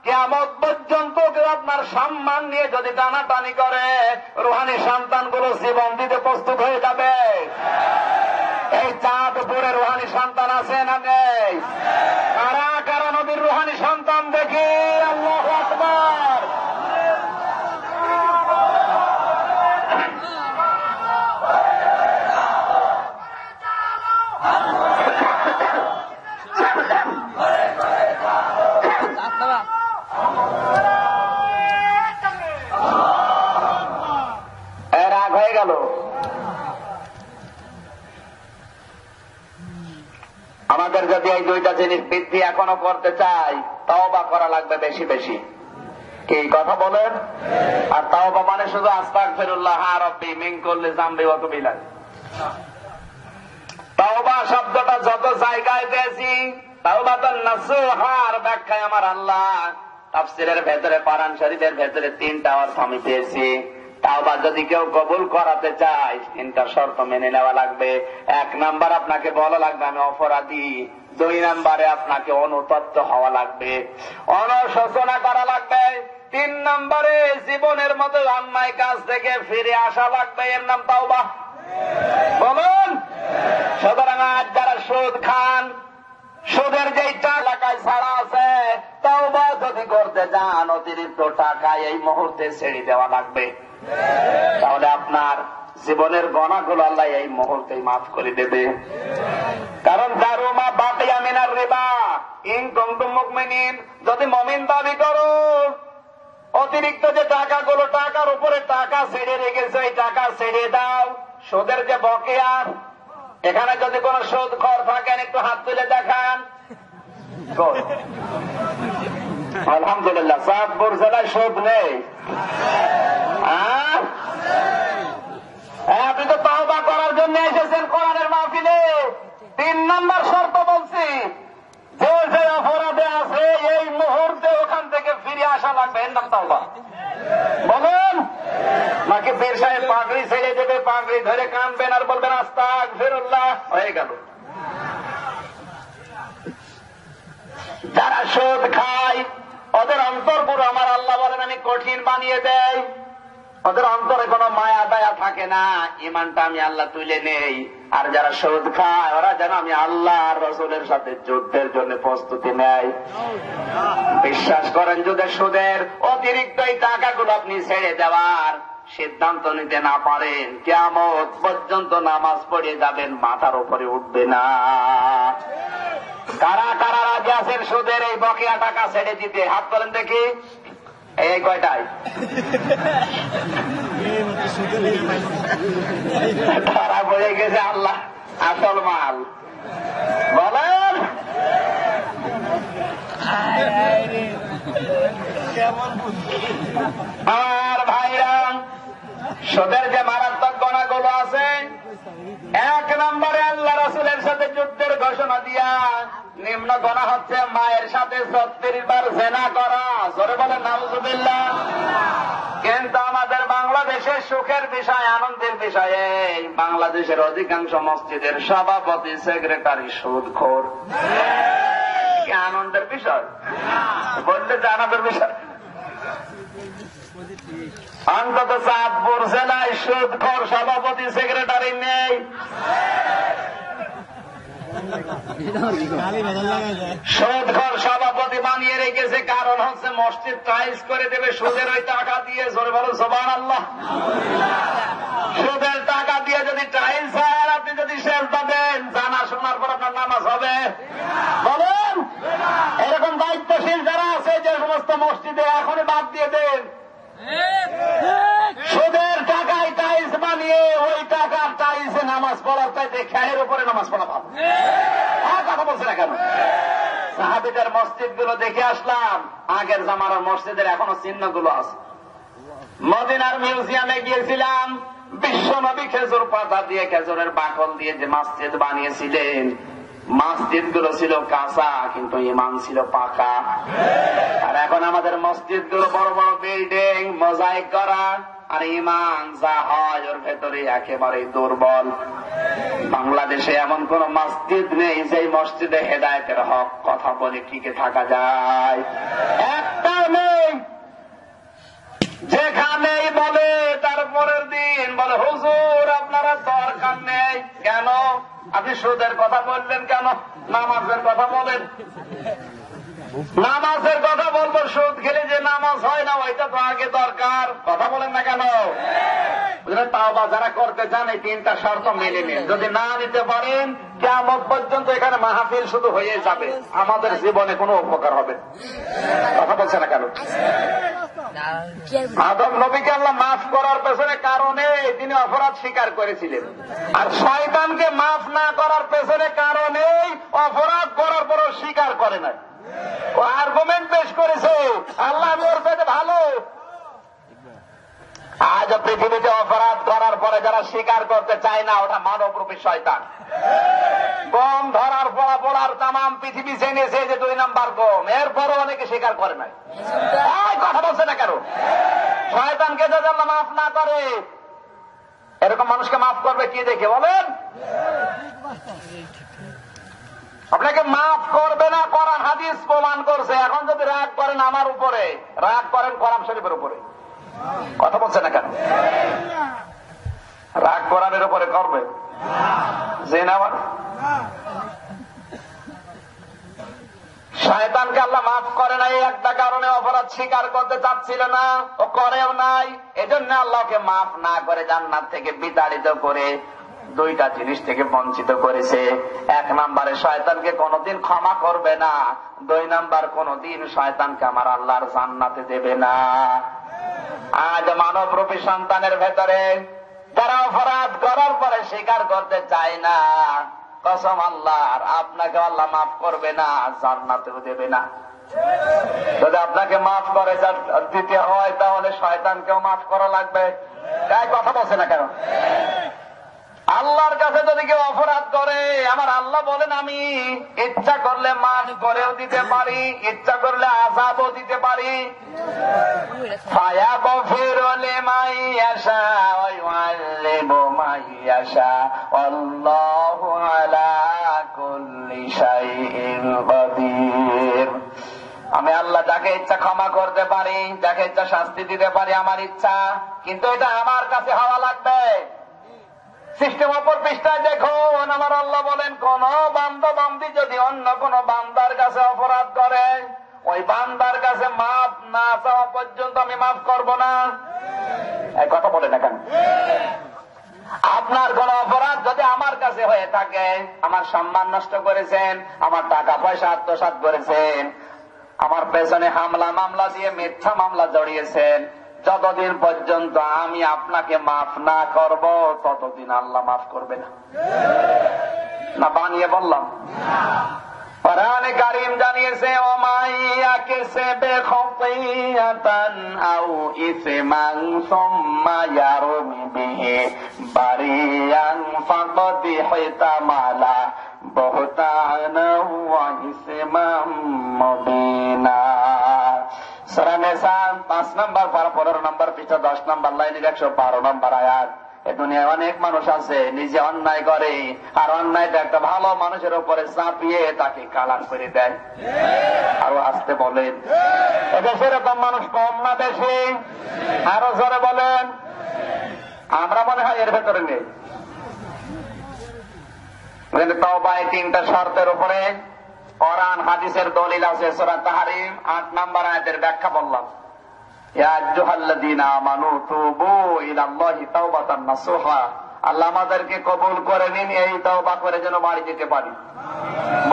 কিয়ামত পর্যন্ত কেউ আপনার সম্মান নিয়ে যদি টানাটানি করে, রুহানি সন্তানগুলো জীবন দিতে প্রস্তুত হয়ে যাবে। এই চাঁদপুরে রুহানি সন্তান আছে না নেই? কারা কারা নবীর রুহানি সন্তান দেখি? আল্লাহু আকবার। রাগ হয়ে গেল। আমাদের যদি এই 2টা জিনিস বৃদ্ধি এখনো করতে চাই, তওবা করা লাগবে বেশি বেশি। কি কথা বলেন? আর তওবা মানে শুধু আস্তাগফিরুল্লাহ রাব্বি মিন কুল্লি যামবি ওয়া তুবু ইলাইহি। তওবা শব্দটা যত জায়গায় পেয়েছি, তাওবাতুন নাসুহার ব্যাখ্যায় আমার আল্লাহ তাফসীরের ভেতরে, কোরআন শরীফের ভেতরে 3টা অর্থ আমি পেয়েছি। তাওবা যদি কেউ কবুল করাতে চায়, 3টা শর্ত মেনে নেওয়া লাগবে। 1 নাম্বার আপনাকে বলা লাগবে আমি অপরাধী। 2 নাম্বারে আপনাকে অনুতপ্ত হওয়া লাগবে, অনুশোচনা করা লাগবে। 3 নাম্বারে জীবনের মতো অন্যায় কাজ থেকে ফিরে আসা লাগবে। এর নাম তাওবা। বলুন। সুতরাং আজ যারা সুদ খান, সুদের যেই টাকায় ছাড়া আছে, তাওবা যদি করতে যান, অতিরিক্ত টাকা এই মুহূর্তে ছেড়ে দেওয়া লাগবে। তাহলে আপনার জীবনের গুনাহগুলো আল্লাহ এই মুহূর্তেই মাফ করে দেবে। কারণ দারুমা বাকিয়া মিনার রিবা ইন কুনতুম মুমিনিন, যদি মুমিন দাবি করো, অতিরিক্ত যে টাকাগুলো, টাকার উপরে টাকা ছেড়ে রেখেছে, এই টাকা ছেড়ে দাও। সুদের যে বকেয়া, এখানে যদি কোন সুদ খর থাকেন একটু হাত তুলে দেখান। আলহামদুলিল্লাহ, চাঁদপুর জেলায় সুদ নেই। আপনি তো তওবা করার জন্য এসেছেন কোরআনের মাহফিলে। 3 নম্বর শর্ত বলছি, যে যে অপরাধে আছে এই মুহূর্তে ওখান থেকে ফিরে আসা লাগবে। এর নাম তওবা। বলুন, নাকি পীর সাহেব পাগড়ি ছেড়ে দেবে, পাগড়ি ধরে কানবেন আর বলবেন আস্তাগফিরুল্লাহ, হয়ে গেল। যারা সুদ খায় ওদের অন্তর পুরো আমার আল্লাহ বলেন আমি কঠিন বানিয়ে দেয়। ওদের অন্তরে কোনো মায়া দায়া থাকে না, ইমানটা আমি আল্লাহ তুলে নেই। আর যারা সুদ খায় ওরা যেন আমি আল্লাহ আর রাসূলের সাথে যুদ্ধের জন্য প্রস্তুতি নেয়। বিশ্বাস করেন, যদি সুদের অতিরিক্ত এই টাকাগুলো আপনি ছেড়ে দেওয়ার সিদ্ধান্ত নিতে না পারেন, কিয়ামত পর্যন্ত নামাজ পড়ে যাবেন, মাথার উপরে উঠবে না। কারা কারা রাজি আছেন সুদের এই বকেয়া টাকা ছেড়ে দিতে? হাত তোলেন দেখি। এই কয়টায়? ধরা পড়ে গেছে আল্লাহ আসল মাল। বলেন, আর ভাইরা, সুদের যে মারাত্মক গুনাহগুলো আছে, 1 নম্বরে আল্লাহ রাসূলের সাথে যুদ্ধের ঘোষণা দিয়া নিম্ন গুনাহ হচ্ছে মায়ের সাথে 36 বার জিনা করা। জোরে বলেন নাউজুবিল্লাহ। কিন্তু আমাদের বাংলাদেশের সুখের বিষয়, আনন্দের বিষয়ে, বাংলাদেশের অধিকাংশ মসজিদের সভাপতি সেক্রেটারি সুদখোর। কি আনন্দের বিষয়? বললে যে আনন্দের বিষয়। অন্তত চাঁদপুর জেলায় সুদখোর সভাপতি সেক্রেটারি নেই। সুদখোর সভাপতি বানিয়ে রেখেছে, কারণ হচ্ছে মসজিদ টাইলস করে দেবে সুদের ওই টাকা দিয়ে। জোরে বলো সুবহানাল্লাহ। সুদের টাকা দিয়ে যদি টাইলস হয় আর আপনি যদি সেজদা দেন, জানা শোনার পর আপনার নামাজ হবে? বলুন, এরকম দায়িত্বশীল যারা আছে যে সমস্ত মসজিদে, এখনই বাদ দিয়ে দেন। সুদের টাকায় টাইলস বানিয়ে ওই টাকার টাইলসে নামাজ পড়ার চাইতে খেয়ের উপরে নামাজ পড়া ভালো। কথা বলছে না কেন? সাহাবীদের মসজিদ গুলো দেখে আসলাম, আগের জামানার মসজিদের এখনো চিহ্নগুলো আছে। মদিনার মিউজিয়ামে গিয়েছিলাম, বিশ্ব নবী খেজুর পাতা দিয়ে, খেজুরের বাকল দিয়ে যে মসজিদ বানিয়েছিলেন, মসজিদ গুলো ছিল কাঁচা কিন্তু ইমান ছিল পাকা। আর এখন আমাদের মসজিদ গুলো বড় বড় বিল্ডিং, মোজাইক করা, আর ইমান যা হয় ওর ভেতরে একেবারে দুর্বল। বাংলাদেশে এমন কোন মসজিদ নেই যে মসজিদে হেদায়েতের হক কথা বলে টিকে থাকা যায়, একটা নেই। যেখানেই বলে তারপরের দিন বলে হুজুর আপনারা দরকার নেই। কেন? আপনি সুদের কথা বললেন কেন? নামাজের কথা বলেন। নামাজের কথা বলবো, সুদ খেলে যে নামাজ হয় না ওইটা তো আগে দরকার। কথা বলেন না কেন? তাওবা যারা করতে চান এই 3টা শর্ত মেনে নিন। যদি না নিতে পারেন, কিয়ামত পর্যন্ত এখানে মাহফিল শুধু হয়ে যাবে, আমাদের জীবনে কোনো উপকার হবে। কথা বলছে না কেন? আদম নবীকে আল্লাহ মাফ করার পেছনে কারণে তিনি অপরাধ স্বীকার করেছিলেন, আর শয়তানকে মাফ না করার পেছনে কারণে অপরাধ করার পরও স্বীকার করে নাই। ও আর্গুমেন্ট পেশ করেছে, আল্লাহ আমি ওর পেটে ভালো। আজ পৃথিবীতে অপরাধ করার পরে যারা স্বীকার করতে চায় না, ওটা মানবরূপী শয়তান। কম ধরার পড়ার তামাম পৃথিবী জেনেছে যে 2 নাম্বার কম, এরপরও অনেকে স্বীকার করে নাই। কথা বলছে না কেন? শয়তানকে যদি আল্লাহ মাফ না করে, এরকম মানুষকে মাফ করবে কি দেখে বলেন? আপনাকে মাফ করবে না, কোরআন হাদিস প্রমাণ করছে। এখন যদি রাগ করেন আমার উপরে, রাগ করেন কোরআন শরীফের উপরে। কথা বলছে না কেন? রাগ কোরআনের উপরে করবে যে না। শয়তানকে আল্লাহ মাফ করে নাই একটা কারণে, অপরাধ স্বীকার করতে চাচ্ছিল না, ও করেও নাই। এজন্য আল্লাহকে মাফ না করে জান্নাত থেকে বিতাড়িত করে 2টা জিনিস থেকে বঞ্চিত করেছে। 1 নম্বরে শয়তানকে কোনদিন ক্ষমা করবে না, 2 নাম্বার কোনদিন শয়তানকে আমার আল্লাহর জান্নাতে দেবে না। আজ মানবরূপী সন্তানের ভেতরে তারা অপরাধ করার পরে স্বীকার করতে চায় না। কসম আল্লাহর, আপনাকে আল্লাহ মাফ করবে না, জান্নাতেও দেবে না। যদি আপনাকে মাফ করে দিতে হয় তাহলে শয়তানকেও মাফ করা লাগবে। তাই কথা বলছে না কেন? আল্লাহর কাছে যদি কেউ অপরাধ করে, আমার আল্লাহ বলেন আমি ইচ্ছা করলে মাফ করেও দিতে পারি, ইচ্ছা করলে আযাবও দিতে পারি। ফায়াগফিরু লিমান ইয়াশা ওয়া ইউআযযিবু মান ইয়াশা আল্লাহু আলা কুল্লি শাইইন কাদির। আমি আল্লাহ যাকে ইচ্ছা ক্ষমা করতে পারি, যাকে ইচ্ছা শাস্তি দিতে পারি, আমার ইচ্ছা। কিন্তু এটা আমার কাছে হওয়া লাগবে। সিস্টেম অপর পৃষ্ঠায় দেখুন, আমার আল্লাহ বলেন কোন বান্দা বান্দি যদি অন্য কোন বান্দার কাছে অপরাধ করে, ওই বান্দার কাছে মাফ না চাওয়া পর্যন্ত আমি মাফ করব না। এই কথা বলে না কেন? আপনার কোন অপরাধ যদি আমার কাছে হয়ে থাকে, আমার সম্মান নষ্ট করেছেন, আমার টাকা পয়সা আত্মসাৎ করেছেন, আমার পেছনে হামলা মামলা দিয়ে মিথ্যা মামলা জড়িয়েছেন, যতদিন পর্যন্ত আমি আপনাকে মাফ না করব ততদিন আল্লাহ মাফ করবে না। না বানিয়ে বললাম? কোরআনে কারীম জানিয়েছে ওমাইয়া কাসাবা খাতিয়াতান আও ইসমান সুম্মা ইয়ারমি বিহি বারিয়ান ফাকাদ হিতামালা বুহতানা ওয়া ইসমান মুবিনা। সূরা নিসা 5 নম্বর পারা 15 নম্বর পৃষ্ঠা 10 নম্বর লাইনের 112 নম্বর আয়াত। এই দুনিয়ায় অনেক মানুষ আছে নিজে অন্যায় করে, আর অন্যায়টা একটা ভালো মানুষের উপরে চাপিয়ে তাকে কালাম করে দেয়। আরো আসতে বলেন, এদেশের এরকম মানুষ কম না বেশি? আরো জোরে বলেন। আমরা মনে হয় এর ভেতরে নেই। তাওবায় 3টা শর্তের উপরে কোরআন হাদিসের দলিল আছে। সূরা তাহরিম 8 নম্বর আয়াতের ব্যাখ্যা বললাম, ইয়া আইয়ুহাল্লাযীনা আমানু তুবু ইলাল্লাহি তাওবাতান নাসুহা। আল্লাহ আমাদেরকে কবুল করে নিন, এই তওবা করে যেন বাড়ি যেতে পারি।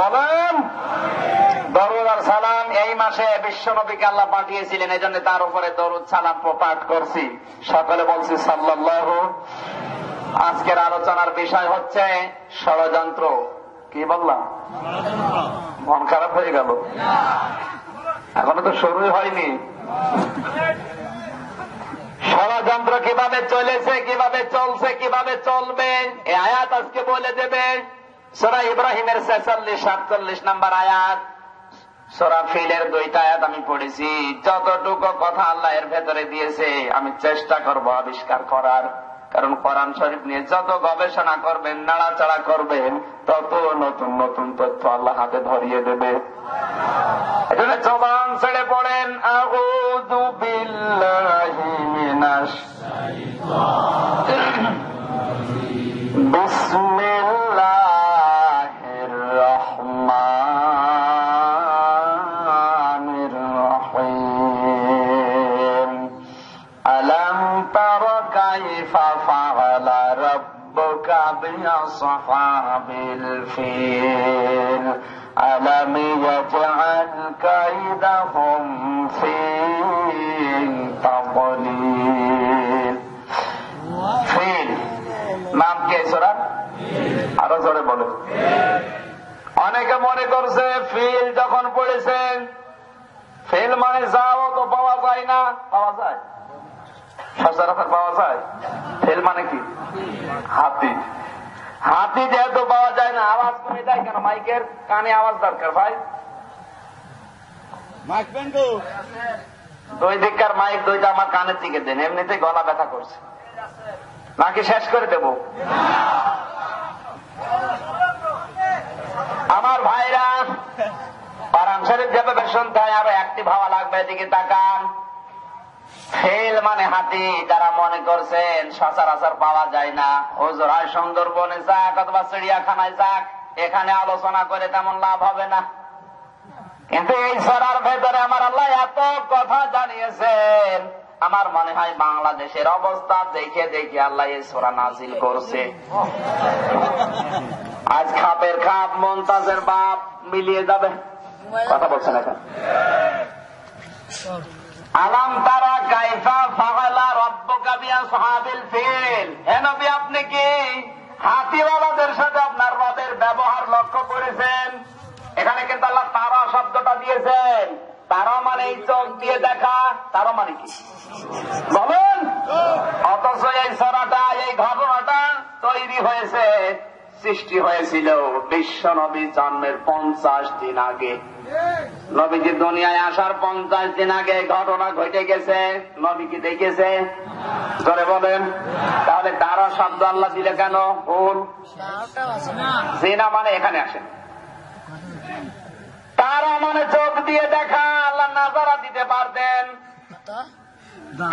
বলেন দরুদ আর সালাম। এই মাসে বিশ্ব নবীকে আল্লাহ পাঠিয়েছিলেন, এজন্য তার উপরে দরুদ সালাম পাঠ করছি। সকালে বলছি সাল্লাল্লাহু। আজকের আলোচনার বিষয় হচ্ছে ষড়যন্ত্র। কি বললাম? মন খারাপ হয়ে গেল? এখনো তো শুরুই হয়নি। ষড়যন্ত্র কিভাবে চলেছে, কিভাবে চলছে, কিভাবে চলবে, এই আয়াত আজকে বলে দেবে। সূরা ইব্রাহিমের 46-47 নম্বর আয়াত। সূরা ফিলের 2টা আয়াত আমি পড়েছি। যতটুকু কথা আল্লাহ এর ভেতরে দিয়েছে আমি চেষ্টা করব আবিষ্কার করার। কারণ কোরআন শরীফ নিয়ে যত গবেষণা করবেন, নাড়াচাড়া করবেন, তত নতুন নতুন তথ্য আল্লাহ হাতে ধরিয়ে দেবে। এজন্য জবান ছেড়ে পড়েন আউযু বিল্লাহি মিনাশ বিসমিল্লাহির রহমানির রহিম। আলাম তারা কাইফা ফাআলা রাব্বুকা বিআসহাবিল ফিল আলাম ইয়াজআল কাইদাহুম ফি তাদলিল। ফিল নাম কি সূরা? আরো জোরে বলো। অনেকে মনে করছে ফিল যখন পড়েছেন, ফিল মানে যাও তো পাওয়া যায় না। পাওয়া যায়, সচরাচর পাওয়া যায়। ফিল মানে কি? হাতি। হাতি যেহেতু পাওয়া যায় না, আওয়াজ কমে যায় কেন? মাইকের কানে আওয়াজ দরকার ভাই। দুই দিককার মাইক 2টা আমার কানের দিকে দেন, এমনিতে গলা ব্যথা করছে। নাকি শেষ করে দেব? আমার ভাইরা, কোরআন শরীফ যেভাবে শুনতে হয় আরো অ্যাক্টিভ হওয়া লাগবে। এদিকে তাকান। ফিল মানে হাতি। যারা মনে করছেন সচরাচর পাওয়া যায় না, হুজুর হয় সুন্দরবনে যাক অথবা চিড়িয়াখানায় যাক, এখানে আলোচনা করে তেমন লাভ হবে না। কিন্তু এই সূরার ভেতরে আমার আল্লাহ এত কথা জানিয়েছেন, আমার মনে হয় বাংলাদেশের অবস্থা দেখে দেখে আল্লাহ এই সূরা নাজিল করছে। আজ খাপের খাপ, মুনতাজের বাপ মিলিয়ে যাবে। কথা বলছেন এখন? আলাম তারা কাইফা ফাআলা রাব্বুকা বিআসহাবিল ফিল। ফিল, হে নবী আপনি কি হাতিওয়ালাদের সাথে আপনার রবের ব্যবহার লক্ষ্য করেছেন? এখানে কিন্তু আল্লাহ তারা শব্দটা দিয়েছেন। তারা মানে এই চোখ দিয়ে দেখা, তারা মানে কি বলেন? অথচ এই সরাটা, এই ঘটনাটা তৈরি হয়েছে, সৃষ্টি হয়েছিল বিশ্ব নবী জন্মের 50 দিন আগে। নবীজি দুনিয়ায় আসার 50 দিন আগে ঘটনা ঘটে গেছে। নবী কি দেখেছে? ধরে বলেন। তাহলে তারা শব্দ আল্লাহ দিলে কেন? ভুল। জিনা মানে এখানে আসেন, তারা মানে চোখ দিয়ে দেখা। আল্লাহ নাজারা দিতে পারতেন।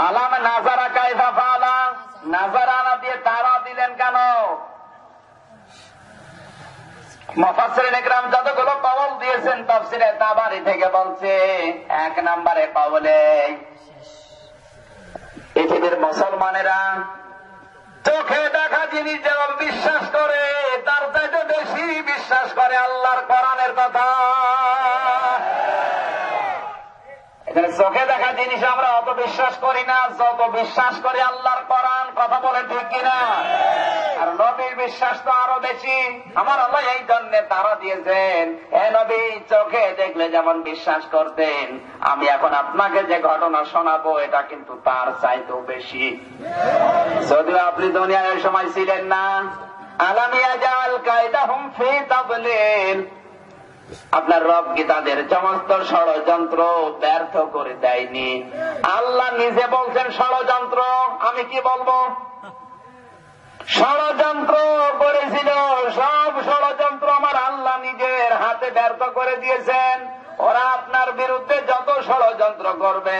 আলাম নাজারা কাইফা ফাআলা, নাজারা না দিয়ে তারা দিলেন কেন? মুফাসসিরিন ইকরাম যতগুলো কওল দিয়েছেন তাফসীরে তাবারী থেকে বলছে, 1 নম্বরে কওলে পৃথিবীর মুসলমানেরা চোখে দেখা জিনিস যেমন বিশ্বাস করে, তার চাইতে বেশি বিশ্বাস করে আল্লাহর কোরআনের কথা। এখানে চোখে দেখা জিনিস আমরা অত বিশ্বাস করি না যত বিশ্বাস করি আল্লাহর কোরআন। কথা বলে ঠিক কিনা? আর নবীর বিশ্বাস তো আরো বেশি। আমার আল্লাহ এই জন্য তারা দিয়েছেন, হে নবী চোখে দেখলে যেমন বিশ্বাস করতেন, আমি এখন আপনাকে যে ঘটনা শোনাবো এটা কিন্তু তার চাইতেও বেশি। যদিও আপনি দুনিয়ায় ওই সময় ছিলেন না। আলাম ইয়াজাল কায়দাহুম ফি তাদলিল, আপনার রব কি তাদের সমস্ত ষড়যন্ত্র ব্যর্থ করে দেয়নি? আল্লাহ নিজে বলছেন ষড়যন্ত্র, আমি কি বলবো? ষড়যন্ত্র করেছিল, সব ষড়যন্ত্র আমার আল্লাহ নিজের হাতে ব্যর্থ করে দিয়েছেন। ওরা আপনার বিরুদ্ধে যত ষড়যন্ত্র করবে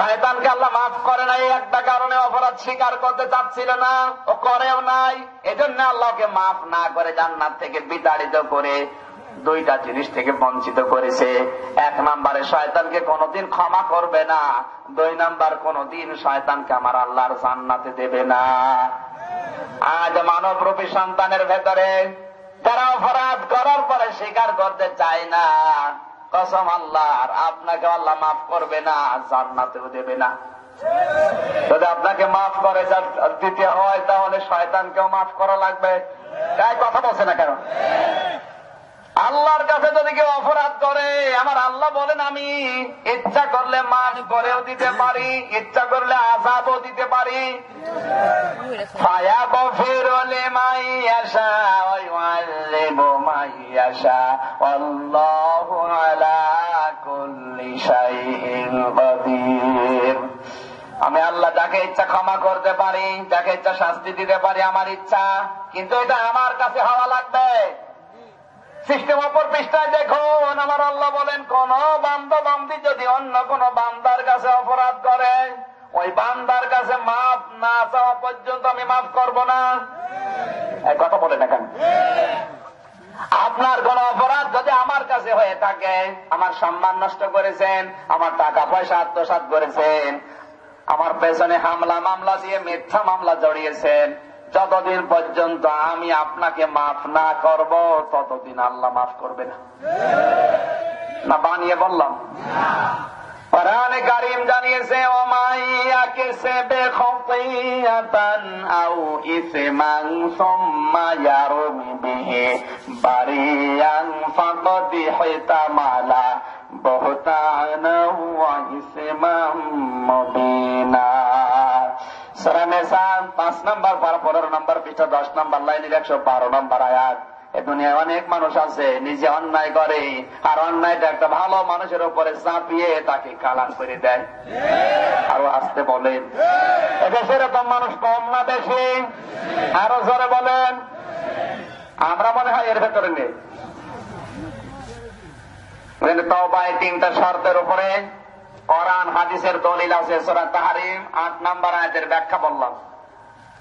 শয়তানকে আল্লাহ মাফ করে নাই একটা কারণে, অপরাধ স্বীকার করতে চাচ্ছিল না, ও করেও নাই। এজন্য আল্লাহকে মাফ না করে জান্নাত থেকে বিতাড়িত করে দুইটা জিনিস থেকে বঞ্চিত করেছে। এক নম্বরে শয়তানকে কোনোদিন ক্ষমা করবে না, দুই নম্বর কোনোদিন শয়তানকে আমার আল্লাহর জান্নাতে দেবে না। আজ মানব রূপী সন্তানের ভেতরে যারা অপরাধ করার পরে স্বীকার করতে চায় না, কসম আল্লাহর, আপনাকে আল্লাহ মাফ করবে না, জান্নাতেও দেবে না। যদি আপনাকে মাফ করে দিতে হয় তাহলে শয়তানকেও মাফ করা লাগবে। তাই কথা বলছে না কেন? আল্লাহর কাছে যদি কেউ অপরাধ করে, আমার আল্লাহ বলেন আমি ইচ্ছা করলে মাফ করেও দিতে পারি, ইচ্ছা করলে আযাবও দিতে পারি। ফায়াগফিরু লিমান ইয়াশা ওয়া ইউআযযিবু মান ইয়াশা ওয়াল্লাহু আলা কুল্লি শাইইন কাদির। আমি আল্লাহ যাকে ইচ্ছা ক্ষমা করতে পারি, যাকে ইচ্ছা শাস্তি দিতে পারি, আমার ইচ্ছা, কিন্তু এটা আমার কাছে হওয়া লাগবে। সিস্টেম অপর পৃষ্ঠায় দেখুন, আমার আল্লাহ বলেন কোন বান্দা বান্দি যদি অন্য কোন বান্দার কাছে অপরাধ করে, ওই বান্দার কাছে মাফ না চাওয়া পর্যন্ত আমি মাফ করব না। এই কথা বলে না কেন? আপনার কোন অপরাধ যদি আমার কাছে হয়ে থাকে, আমার সম্মান নষ্ট করেছেন, আমার টাকা পয়সা আত্মসাৎ করেছেন, আমার পেছনে হামলা মামলা দিয়ে মিথ্যা মামলা জড়িয়েছেন, যতদিন পর্যন্ত আমি আপনাকে মাফ না করব ততদিন আল্লাহ মাফ করবে না। না বানিয়ে বললাম? কোরআনে কারীম জানিয়েছে, ওমাইয়া কাসাবা খাতিয়াতান আও ইসমান সুম্মা ইয়ারমি বিহি বারিয়ান ফাকাদ ইহতামালা বুহতানা ওয়া ইসমান মুবিনা। সূরা নিসা 5 নম্বর 15 নম্বর পৃষ্ঠা 10 নম্বর লাইনের 112 নম্বর আয়াত। এই দুনিয়ায় অনেক মানুষ আছে নিজে অন্যায় করে, আর অন্যায়টা একটা ভালো মানুষের উপরে চাপিয়ে তাকে কালান করে দেয়। আরো আসতে বলেন, এদেশের এরকম মানুষ কম না বেশি? আরো জোরে বলেন। আমরা মনে হয় এর ভেতরে নেই। তওবায় 3টা শর্তের উপরে কোরআন হাদিসের দলিল আছে। সূরা তাহরিম 8 নম্বর আয়াতের ব্যাখ্যা বললাম,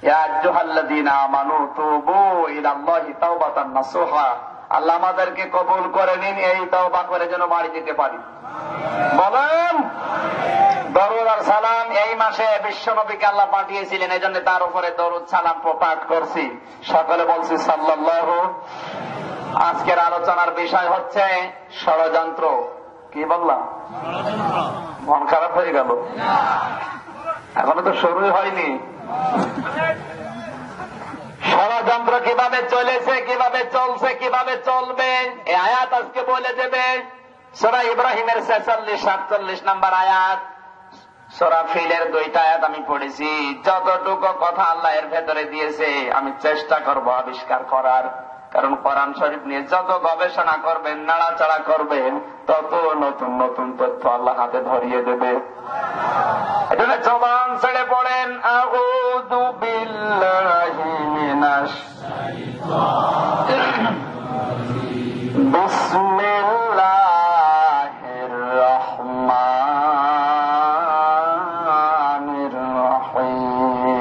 ইয়া আইয়ুহাল্লাযীনা আমানু তুবু ইলাল্লাহি তাওবাতান নাসুহা। আল্লাহ আমাদেরকে কবুল করে নিন, এই তওবা করে যেন বাড়ি যেতে পারি। বলেন দরুদ আর সালাম। এই মাসে বিশ্বনবীকে আল্লাহ পাঠিয়েছিলেন, এজন্য তার উপরে দরুদ সালাম পাঠ করছি। সকলে বলছি সাল্লাল্লাহু। আজকের আলোচনার বিষয় হচ্ছে ষড়যন্ত্র। কি বললাম? মন খারাপ হয়ে গেল? এখনো তো শুরুই হয়নি। ষড়যন্ত্র কিভাবে চলেছে, কিভাবে চলছে, কিভাবে চলবে, এই আয়াত আজকে বলে দেবে। সূরা ইব্রাহিমের 46-47 নম্বর আয়াত, সূরা ফিলের 2টা আয়াত আমি পড়েছি। যতটুকু কথা আল্লাহ এর ভেতরে দিয়েছে আমি চেষ্টা করব আবিষ্কার করার, কারণ কোরআন শরীফ নিয়ে যত গবেষণা করবেন, নাড়াচাড়া করবেন, তত নতুন নতুন তথ্য আল্লাহ হাতে ধরিয়ে দেবে। এজন্য জবান ছেড়ে পড়েন, আউযু বিল্লাহি মিনাশ বিসমিল্লাহির রাহমানির রাহিম।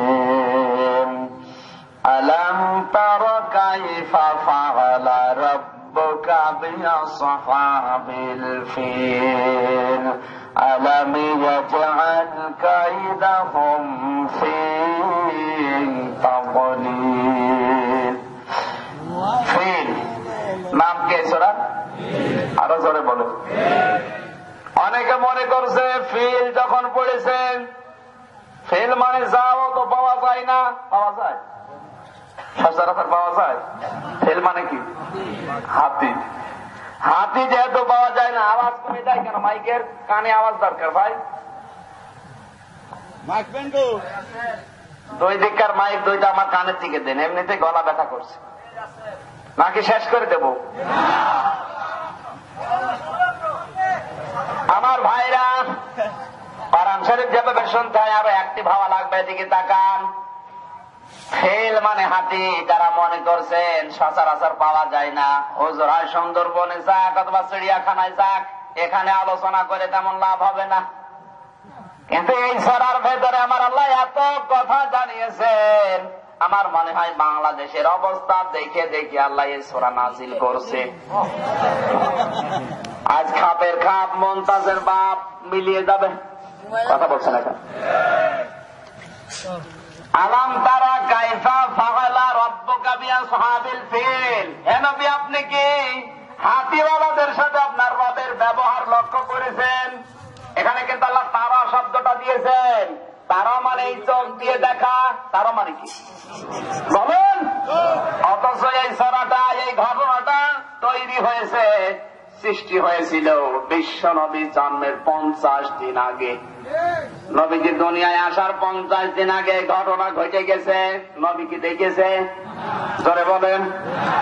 আলাম তারা কাইফা ফাআলা রাব্বুকা বিআসহাবিল ফিল আলাম ইয়াজআল কাইদাহুম ফি তাদলিল। ফিল নাম কে সূরা? আরো জোরে বলো। অনেকে মনে করছে ফিল যখন পড়েছেন, ফিল মানে যাও তো পাওয়া যায় না। পাওয়া যায়? সচরাচর পাওয়া যায়। ফিল মানে কি? হাতি। হাতি যেহেতু পাওয়া যায় না, আওয়াজ কমে যায় কেন? মাইকের কানে আওয়াজ দরকার ভাই। দুই দিককার মাইক দুইটা আমার কানের দিকে দেন, এমনিতে গলা ব্যথা করছে। নাকি শেষ করে দেব? আমার ভাইরা, কোরআন শরীফ যেভাবে শুনতে হয় আরো অ্যাক্টিভ হওয়া লাগবে। এদিকে তাকান। ফিল মানে হাতি। যারা মনে করছেন সচরাচর পাওয়া যায় না, হুজুর হয় সুন্দরবনে যাক অথবা চিড়িয়াখানায় যাক, এখানে আলোচনা করে তেমন লাভ হবে না। কিন্তু এই সূরার ভেতরে আমার আল্লাহ এত কথা জানিয়েছেন, আমার মনে হয় বাংলাদেশের অবস্থা দেখে দেখে আল্লাহ এই সূরা নাযিল করছে। আজ খাপের খাপ মুনতাজের বাপ মিলিয়ে যাবে, কথা বলছেন এখন। আলাম তারা কাইফা ফাআলা রাব্বুকা বিআসহাবিল ফিল, হে নবী আপনি কি হাতিওয়ালাদের সাথে আপনার রবের ব্যবহার লক্ষ্য করেছেন? এখানে কিন্তু আল্লাহ তারা শব্দটা দিয়েছেন। তারা মানে এই চোখ দিয়ে দেখা, তারা মানে কি বলেন? অথচ এই সূরাটা, এই ঘটনাটা তৈরি হয়েছে, সৃষ্টি হয়েছিল বিশ্ব নবী জন্মের 50 দিন আগে। নবীজি দুনিয়ায় আসার 50 দিন আগে ঘটনা ঘটে গেছে। নবী কি দেখেছে? জোরে বলেন।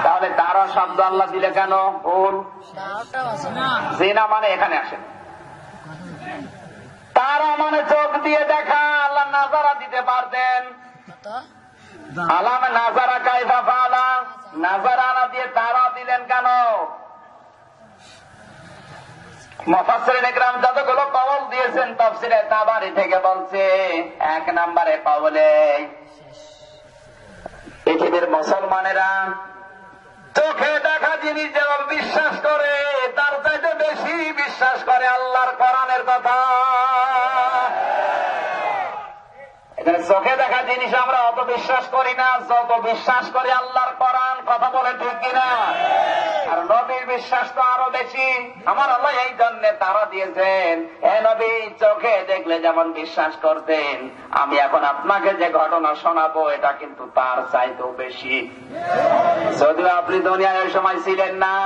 তাহলে তারা শব্দ আল্লাহ দিলে কেন? ভুল। জিনা মানে এখানে আসে, তারা মানে চোখ দিয়ে দেখা। আল্লাহ নাজারা দিতে পারতেন। আলাম নাজারা কাইফা ফাআলা, নাজারা না দিয়ে তারা দিলেন কেন? মুফাসসিরিন ইকরাম যতগুলো কওল দিয়েছেন তাফসীরে তাবারী থেকে বলছে, 1 নম্বরে কওলে পৃথিবীর মুসলমানেরা চোখে দেখা জিনিস যেমন বিশ্বাস করে, তার চাইতে বেশি বিশ্বাস করে আল্লাহর কোরআনের কথা। এখানে চোখে দেখা জিনিস আমরা অত বিশ্বাস করি না যত বিশ্বাস করি আল্লাহর কোরআন, কথা বলে ঠিক কিনা? আর নবীর বিশ্বাস তো আরো বেশি। আমার আল্লাহ এই জন্য তারা দিয়েছেন, হে নবী চোখে দেখলে যেমন বিশ্বাস করতেন, আমি এখন আপনাকে যে ঘটনা শোনাবো এটা কিন্তু তার চাইতেও বেশি। যদিও আপনি দুনিয়ায় ওই সময় ছিলেন না।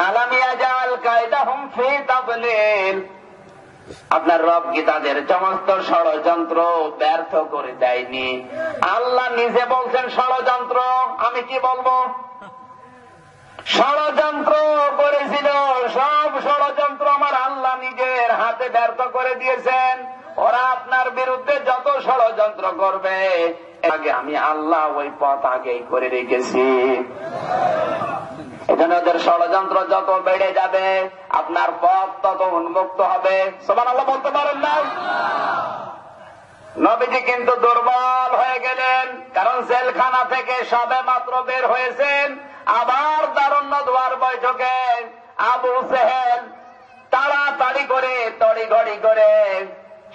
আলাম ইয়াজাল কায়দাহুম ফি তাদলিল, আপনার রব কি তাদের সমস্ত ষড়যন্ত্র ব্যর্থ করে দেয়নি? আল্লাহ নিজে বলছেন ষড়যন্ত্র, আমি কি বলবো? ষড়যন্ত্র করেছিল, সব ষড়যন্ত্র আমার আল্লাহ নিজের হাতে ব্যর্থ করে দিয়েছেন। ওরা আপনার বিরুদ্ধে যত ষড়যন্ত্র করবে আগে আমি আল্লাহ ওই পথ আগেই করে রেখেছি। এখানে ওদের ষড়যন্ত্র যত বেড়ে যাবে আপনার পথ তত উন্মুক্ত হবে। সুবহানাল্লাহ বলতে পারেন না? নবীজি কিন্তু দুর্বল হয়ে গেলেন, কারণ জেলখানা থেকে সবে মাত্র বের হয়েছেন। আবার দারুন নদওয়ার বৈঠকে আবু জেহেল তাড়াতাড়ি করে তড়িঘড়ি করে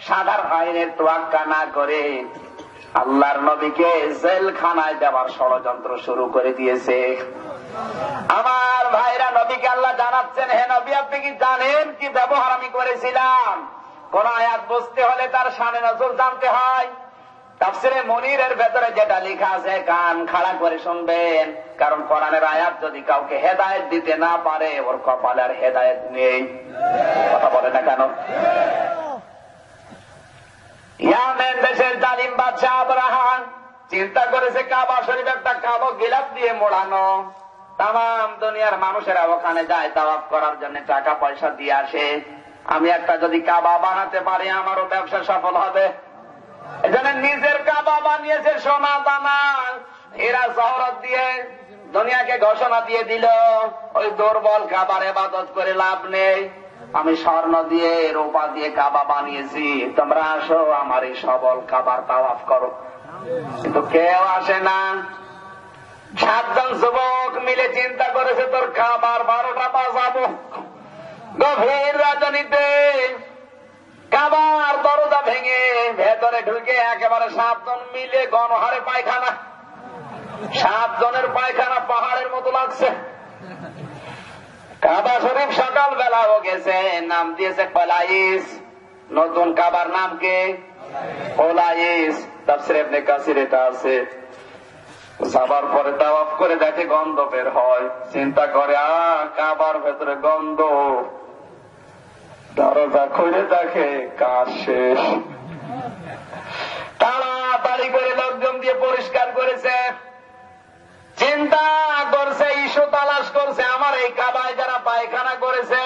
সাধারণ আইনের তোয়াক্কা না করে আল্লাহর নবীকে জেলখানায় দেওয়ার ষড়যন্ত্র শুরু করে দিয়েছে। আমার ভাইরা, নবীকে আল্লাহ জানাচ্ছেন, হে নবী আপনি কি জানেন কি ব্যবহার আমি করেছিলাম? কোন আয়াত বুঝতে হলে তার শানে নজুল জানতে হয়। তাফসীরে মুনীরের ভেতরে যেটা লেখা আছে কান খাড়া করে শুনবেন, কারণ কোরআনের আয়াত যদি কাউকে হেদায়েত দিতে না পারে ওর কপালে আর হেদায়েত নেই। কথা বলে না কেন? ইয়ামেন দেশের জালিম বাদশা আবরাহা চিন্তা করেছে কাবা শরীফ একটা কালো গিলাফ দিয়ে মোড়ানো। তাম দুনিয়ার মানুষেরা ওখানে যায় তাওয়াফ করার জন্য, টাকা পয়সা দিয়ে আসে। আমি একটা যদি কাবা বানাতে পারি আমারও ব্যবসা সফল হবে। এজন্য নিজের কাবা বানিয়েছে সোনা দানা হীরা জহরত দিয়ে, দুনিয়াকে ঘোষণা দিয়ে দিল ওই দুর্বল কাবার ইবাদত করে লাভ নেই। আমি স্বর্ণ দিয়ে রূপা দিয়ে কাবা বানিয়েছি, তোমরা আসো আমার এই সবল কাবার তাওয়াফ করো। কিন্তু কেউ আসে না। 7 জন যুবক মিলে চিন্তা করেছে তোর কাবার 12টা বাজাবো। গভীর রাজনীতিতে কাবার দরজা ভেঙে ভেতরে ঢুকে একেবারে 7 জন মিলে গণহারে পায়খানা। 7 জনের পায়খানা পাহাড়ের মতো লাগছে। কাবা শরীফ সকাল বেলাও গেছে, নাম দিয়েছে কলাইস। নতুন কাবার নাম কে? কলাইস। তাফসীরে ইবনে কাসির এটা আছে। যাবার পরে তাওয়াফ করে দেখে গন্ধ বের হয়, চিন্তা করে কাবার ভেতরে গন্ধ। দরজা খুলে দেখে কাজ শেষ। তাড়াতাড়ি করে লোকজন দিয়ে পরিষ্কার করেছে। চিন্তা করছে, ইস্যু তালাশ করছে, আমার এই কাবায় যারা পায়খানা করেছে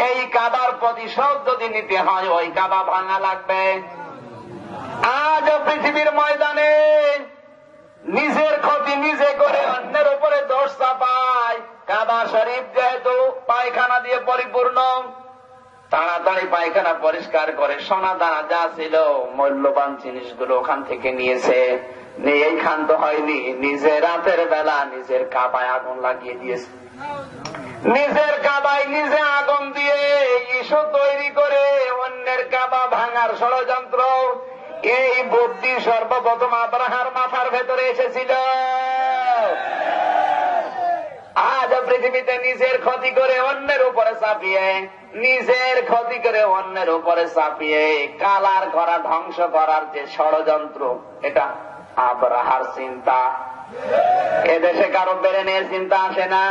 এই কাবার প্রতিশোধ যদি নিতে হয় ওই কাবা ভাঙা লাগবে। আজ পৃথিবীর ময়দানে নিজের ক্ষতি নিজে করে অন্যের উপরে দোষ চাপায়। কাবা শরীফ যেহেতু পায়খানা দিয়ে পরিপূর্ণ, তাড়াতাড়ি পায়খানা পরিষ্কার করে সোনা দানা যা ছিল মূল্যবান জিনিসগুলো ওখান থেকে নিয়েছে, নিয়েই ক্ষান্ত হয়নি, নিজে রাতের বেলা নিজের কাবায় আগুন লাগিয়ে দিয়েছে। নিজের কাবায় নিজে আগুন দিয়ে ইস্যু তৈরি করে অন্যের কাবা ভাঙার ষড়যন্ত্র, এই বুদ্ধি সর্বপ্রথম আব্রাহার মাথার ভেতরে এসেছিল। আজ পৃথিবীতে নিজের ক্ষতি করে অন্যের উপরে চাপিয়ে, নিজের ক্ষতি করে অন্যের উপরে চাপিয়ে কালার করা, ধ্বংস করার যে ষড়যন্ত্র, এটা আব্রাহার চিন্তা। এদেশে কারো বেড়ে নিয়ে চিন্তা আসে না?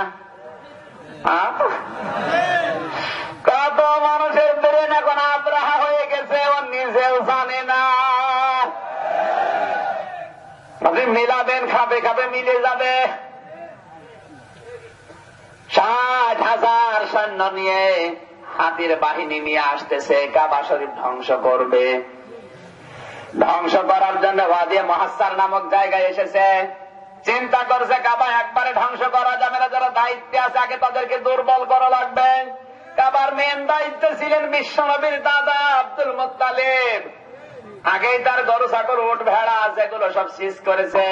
কত মানুষের ব্রেন এখন আব্রাহা হয়ে গেছে, ও নিজেও জানে না। মিলাবেন, খাবে খাবে মিলে যাবে। 60,000 সৈন্য নিয়ে হাতির বাহিনী নিয়ে আসতেছে, কাবা শরীফ ধ্বংস করবে। ধ্বংস করার জন্য ওয়াদি মুহাসসার নামক জায়গায় এসেছে। চিন্তা করছে কাবা একবারে ধ্বংস করা যাবে না, যারা দায়িত্বে আছে আগে তাদেরকে দুর্বল করা লাগবে। কাবার মেন দায়িত্ব ছিলেন বিশ্বনবীর দাদা আব্দুল মুত্তালিব। আগেই তার গরু ছাগল উট ভেড়া যেগুলো সব সিজ করেছে,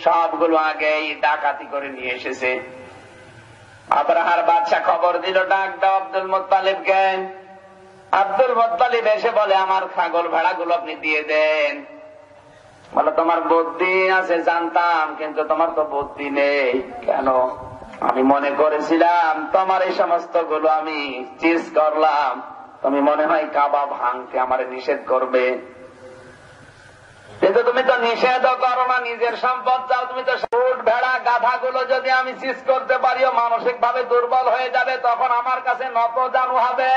সবগুলো আগেই ডাকাতি করে নিয়ে এসেছে। আব্রাহার বাদশা খবর দিল, ডাক দাও আব্দুল মুত্তালিবকে। আব্দুল মুত্তালিব এসে বলে, আমার ছাগল ভেড়াগুলো আপনি দিয়ে দেন। বলে, তোমার বুদ্ধি আছে জানতাম, কিন্তু তোমার তো বুদ্ধি নেই। কেন? আমি মনে করেছিলাম তোমার এই সমস্ত গুলো আমি চিজ করলাম, তুমি মনে হয় কাবা ভাঙতে আমার নিষেধ করবে, কিন্তু তুমি তো নিষেধও করো না, নিজের সম্পদ চাও। তুমি তো উট ভেড়া গাধা গুলো যদি আমি চিজ করতে পারিও মানসিক ভাবে দুর্বল হয়ে যাবে, তখন আমার কাছে নত জানু হবে।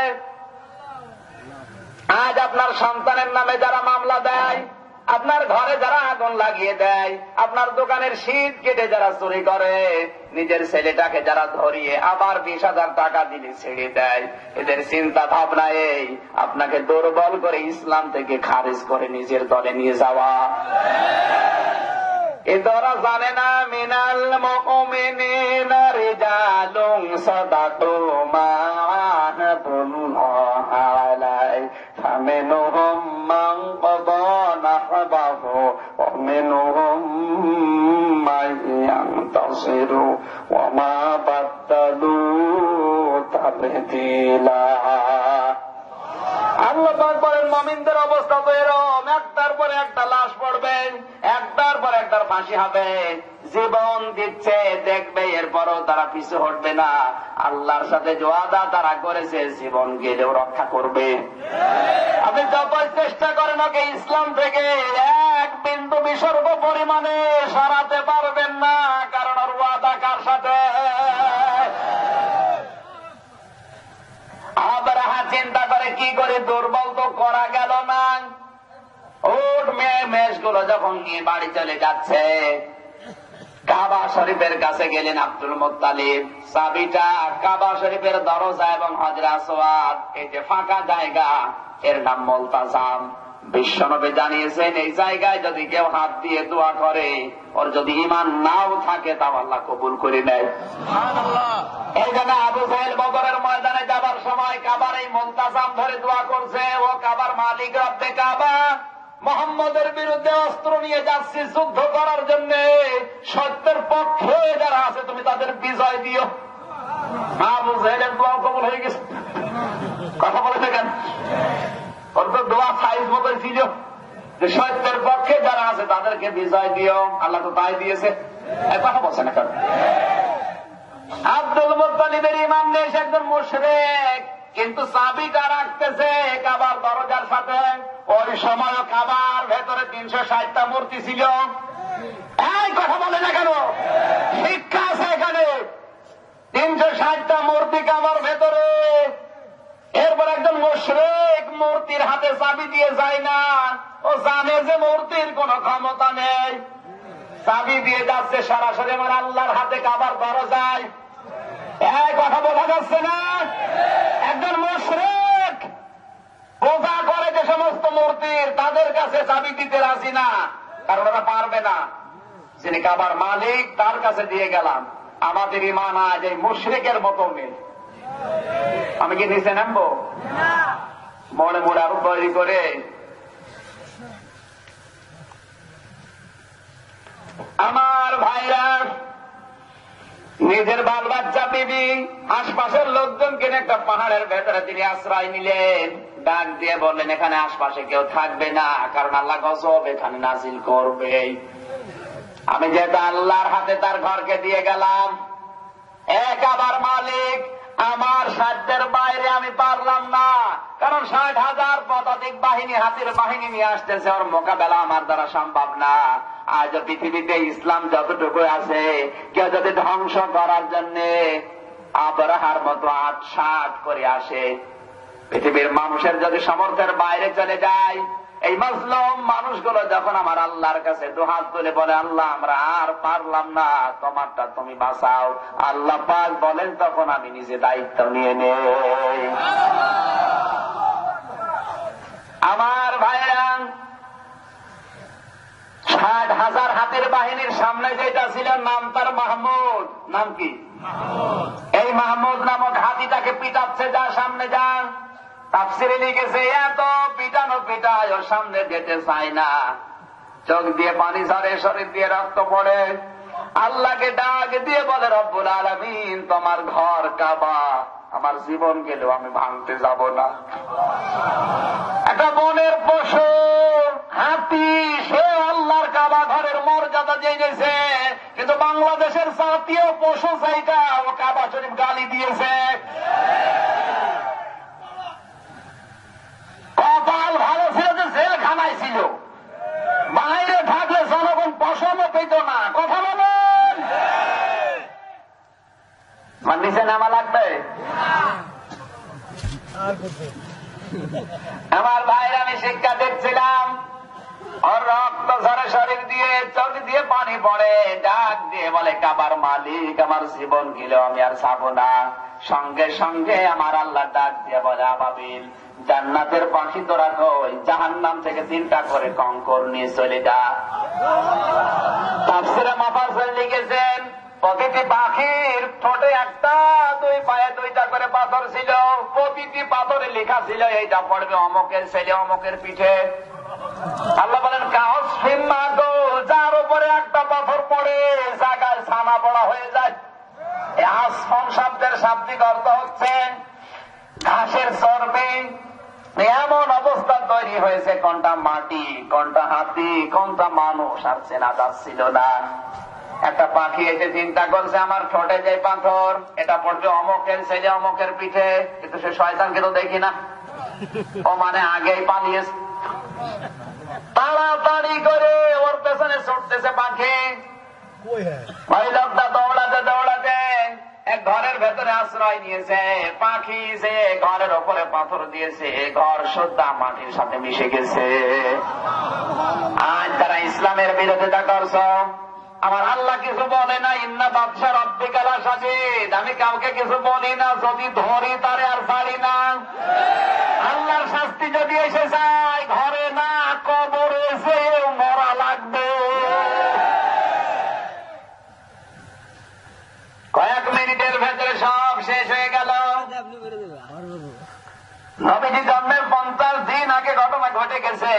আজ আপনার সন্তানের নামে যারা মামলা দেয়, আপনার ঘরে যারা আগুন লাগিয়ে দেয়, আপনার দোকানের শীত কেটে যারা চুরি করে, নিজের ছেলেটাকে যারা ধরিয়ে আবার 20,000 টাকা দিলে ছেড়ে দেয়, এদের চিন্তা ভাবনা এই আপনাকে দুর্বল করে ইসলাম থেকে খারিজ করে নিজের দলে নিয়ে যাওয়া। এরা জানে না, মিনাল মুমিনিনা রিজালুন সাদাকু মা আহাদুল্লাহ আলাইহি ফামিনহুম মান ক্বাদা নাহবাহু ওয়া মিনহুম মান ইয়ানতাসিরু ওয়া মা বাদদালু তাবদীলা। আল্লাহ পাক বলেন, মুমিনদের অবস্থা তো এরকম, একটার পর একটা লাশ পড়বে, একটার পর একটার ফাঁসি হবে। জীবন দিচ্ছে, দেখবে, এরপরও তারা পিছু হটবে না। আল্লাহর সাথে যে ওয়াদা তারা করেছে, জীবন গেলেও রক্ষা করবে। আপনি যতই চেষ্টা করেন ওকে ইসলাম থেকে এক বিন্দু বিসর্গ পরিমাণে সরাতে পারবেন না, কারণ ওর ওয়াদা কার সাথে? আব্রাহা চিন্তা করে, কি করে দুর্বল তো করা গেল না। উট মেষ গুলো যখন নিয়ে বাড়ি চলে যাচ্ছে, কাবা শরীফের কাছে গেলেন আব্দুল মুত্তালিব। চাবিটা কাবা শরীফের দরজা এবং হজরে আসওয়াদ, এই যে ফাঁকা জায়গা, এর নাম মুলতাজাম। বিশ্বনবী জানিয়েছেন, এই জায়গায় যদি কেউ হাত দিয়ে দোয়া করে, ওর যদি ঈমান নাও থাকে তাও আল্লাহ কবুল করে নেয়। এই জন্য আবু জাহেল বদরের ময়দানে যাবার সময় কাবার এই মুলতাজাম ধরে দোয়া করছে, ও কাবার মালিক রব্বে কাবা, মুহাম্মদের বিরুদ্ধে অস্ত্র নিয়ে যাচ্ছি যুদ্ধ করার জন্য, সত্যের পক্ষে যারা আছে তুমি তাদের বিজয় দিও। আবু জাহেলের দোয়া কবুল হয়ে গেছে। কথা বলে দেখেন, ওর তো দোয়া সাইজ মতোই ছিল, যে সত্যের পক্ষে যারা আছে তাদেরকে বিজয় দিও। আল্লাহ তো তাই দিয়েছে। কথা বলছে না কেন? আব্দুল মুত্তালিবের ঈমান নেই, সে একজন মুশরিক, কিন্তু চাবিটা রাখতেছে কাবার দরজার সাথে। ওই সময় কাবার ভেতরে 360টা মূর্তি ছিল। এই কথা বলে না কেন? শিক্ষা আছে এখানে। 360টা মূর্তি কাবার ভেতরে। এরপর একজন মুশরিক মূর্তির হাতে চাবি দিয়ে যায় না, ও জানে যে মূর্তির কোন ক্ষমতা নেই, চাবি দিয়ে যাচ্ছে সরাসরি আমার আল্লাহর হাতে কাবার দরজায়। এই কথা বোঝা যাচ্ছে না? একজন মুশরিক পূজা করে যে সমস্ত মূর্তির, তাদের কাছে চাবি দিতে রাজি না, কারণ ওরা পারবে না। যিনি কাবার মালিক তার কাছে দিয়ে গেলাম। আমাদের ঈমান আজ এই মুশরিকের মতো নেই। আমি কি নিচে নামবো? মনে মনে আরো তৈরি করে আমার ভাইরা নিজের বাল বাচ্চা বিবি আশপাশের লোকজনকে একটা পাহাড়ের ভেতরে তিনি আশ্রয় নিলেন। ডাক দিয়ে বললেন, এখানে আশপাশে কেউ থাকবে না, কারণ আল্লাহ গজব এখানে নাজিল করবে। আমি যেহেতু আল্লাহর হাতে তার ঘরকে দিয়ে গেলাম, এক আবার মালিক, আমার সাধ্যের বাইরে আমি পারলাম না, কারণ 60,000 পদাতিক বাহিনী, হাতির বাহিনী নিয়ে আসতেছে, ওর মোকাবেলা আমার দ্বারা সম্ভব না। আজ পৃথিবীতে ইসলাম যতটুকু আছে, কেউ যদি ধ্বংস করার জন্য আবরাহার মতো 8-7 করে আসে, পৃথিবীর মানুষের যদি সামর্থ্যের বাইরে চলে যায়, এই মাজলুম মানুষগুলো যখন আমার আল্লাহর কাছে দুহাত তুলে বলে, আল্লাহ আমরা আর পারলাম না, তোমারটা তুমি বাঁচাও, আল্লাহ পাক বলেন তখন আমি নিজে দায়িত্ব নিয়ে নেই। আমার ভাইরা, 60,000 হাতের বাহিনীর সামনে যেটা ছিল, নাম তার মাহমুদ। নাম কি? এই মাহমুদ নামক হাতিটাকে পিটাচ্ছে, যা সামনে যান। তাফসিরে লিখেছে, এত পিটানো পিটায়, ওর সামনে যেতে চায় না, চোখ দিয়ে পানি ঝরে, শরীর দিয়ে রক্ত পড়ে, আল্লাহকে ডাক দিয়ে বলে, রব্বুল আলামিন তোমার ঘর কাবা, আমার জীবন গেলেও আমি ভাঙতে যাব না। একটা বনের পশু হাতি, সে আল্লাহর কাবা ঘরের মর্যাদা দিয়েছে, কিন্তু বাংলাদেশের জাতীয় পশু সেইটা, ও কাবা শরীফ গালি দিয়েছে। কপাল ভালো ছিল যে জেলখানায় ছিল, বাইরে থাকলে জনগণ পশমও পেত না। কথা বলেন, নিচে নামা লাগবে। আমার ভাইরা, আমি শিক্ষা দেখছিলাম, ওর রক্ত ঝরে শরীর দিয়ে, চোখ দিয়ে পানি পড়ে, ডাক দিয়ে বলে, কাবার মালিক আমার জীবন গেলেও আমি আর যাবো না। সঙ্গে সঙ্গে আমার আল্লাহ ডাক দিয়ে বলে, আবাবিল জান্নাতের পাখি তোরা কই, জাহান্নাম থেকে 3টা করে কঙ্কর নিয়ে চলে যা। তাফসীরে মাফাসির লিখেছেন, প্রতিটি পাখির ঠোঁটে 1টা, 2 পায়ে 2টা করে পাথর ছিল, প্রতিটি পাথরে লেখা ছিল এইটা পড়বে অমকের ছেলে অমকের পিঠে। আল্লাহ বলেন, কাউস ফিম্মা গো, যার উপরে 1টা পাথর পড়ে জায়গায় ছানা পড়া হয়ে যায়। এই আসফন শব্দের শাব্দিক অর্থ হচ্ছে ঘাসের চর্বি। এমন অবস্থা তৈরি হয়েছে, কোনটা মাটি, কোনটা হাতি, কোনটা মানুষ আর চেনা যাচ্ছিল না। একটা পাখি এসে চিন্তা করছে, আমার ঠোঁটে যে পাথর, এটা পড়বে অমকের ছেলে অমকের পিঠে, কিন্তু সে শয়তানকে তো দেখি না, ও মানে আগেই পালিয়েছে। তাড়াতাড়ি করে ওর পেছনে ছুটতেছে পাখি। ওই লোকটা দৌড়াতে দৌড়াতে এক ঘরের ভেতরে আশ্রয় নিয়েছে। পাখি যে ঘরের ওপরে পাথর দিয়েছে, ঘর সুদ্ধা মাটির সাথে মিশে গেছে। আজ তারা ইসলামের বিরোধিতা করছ, আমার আল্লাহ কিছু বলে না, ইন্না বাদশা রব্বিকা লাশাদীদ, আমি কাউকে কিছু বলি না, যদি ধরি তারে আর ছাড়ি না। আল্লাহর শাস্তি যদি এসে যায়, ঘরে না কবরে যেও মরা লাগবে। কয়েক মিনিটের ভেতরে সব শেষ হয়ে গেল। নবীজি জন্মের 50 দিন আগে ঘটনা ঘটে গেছে।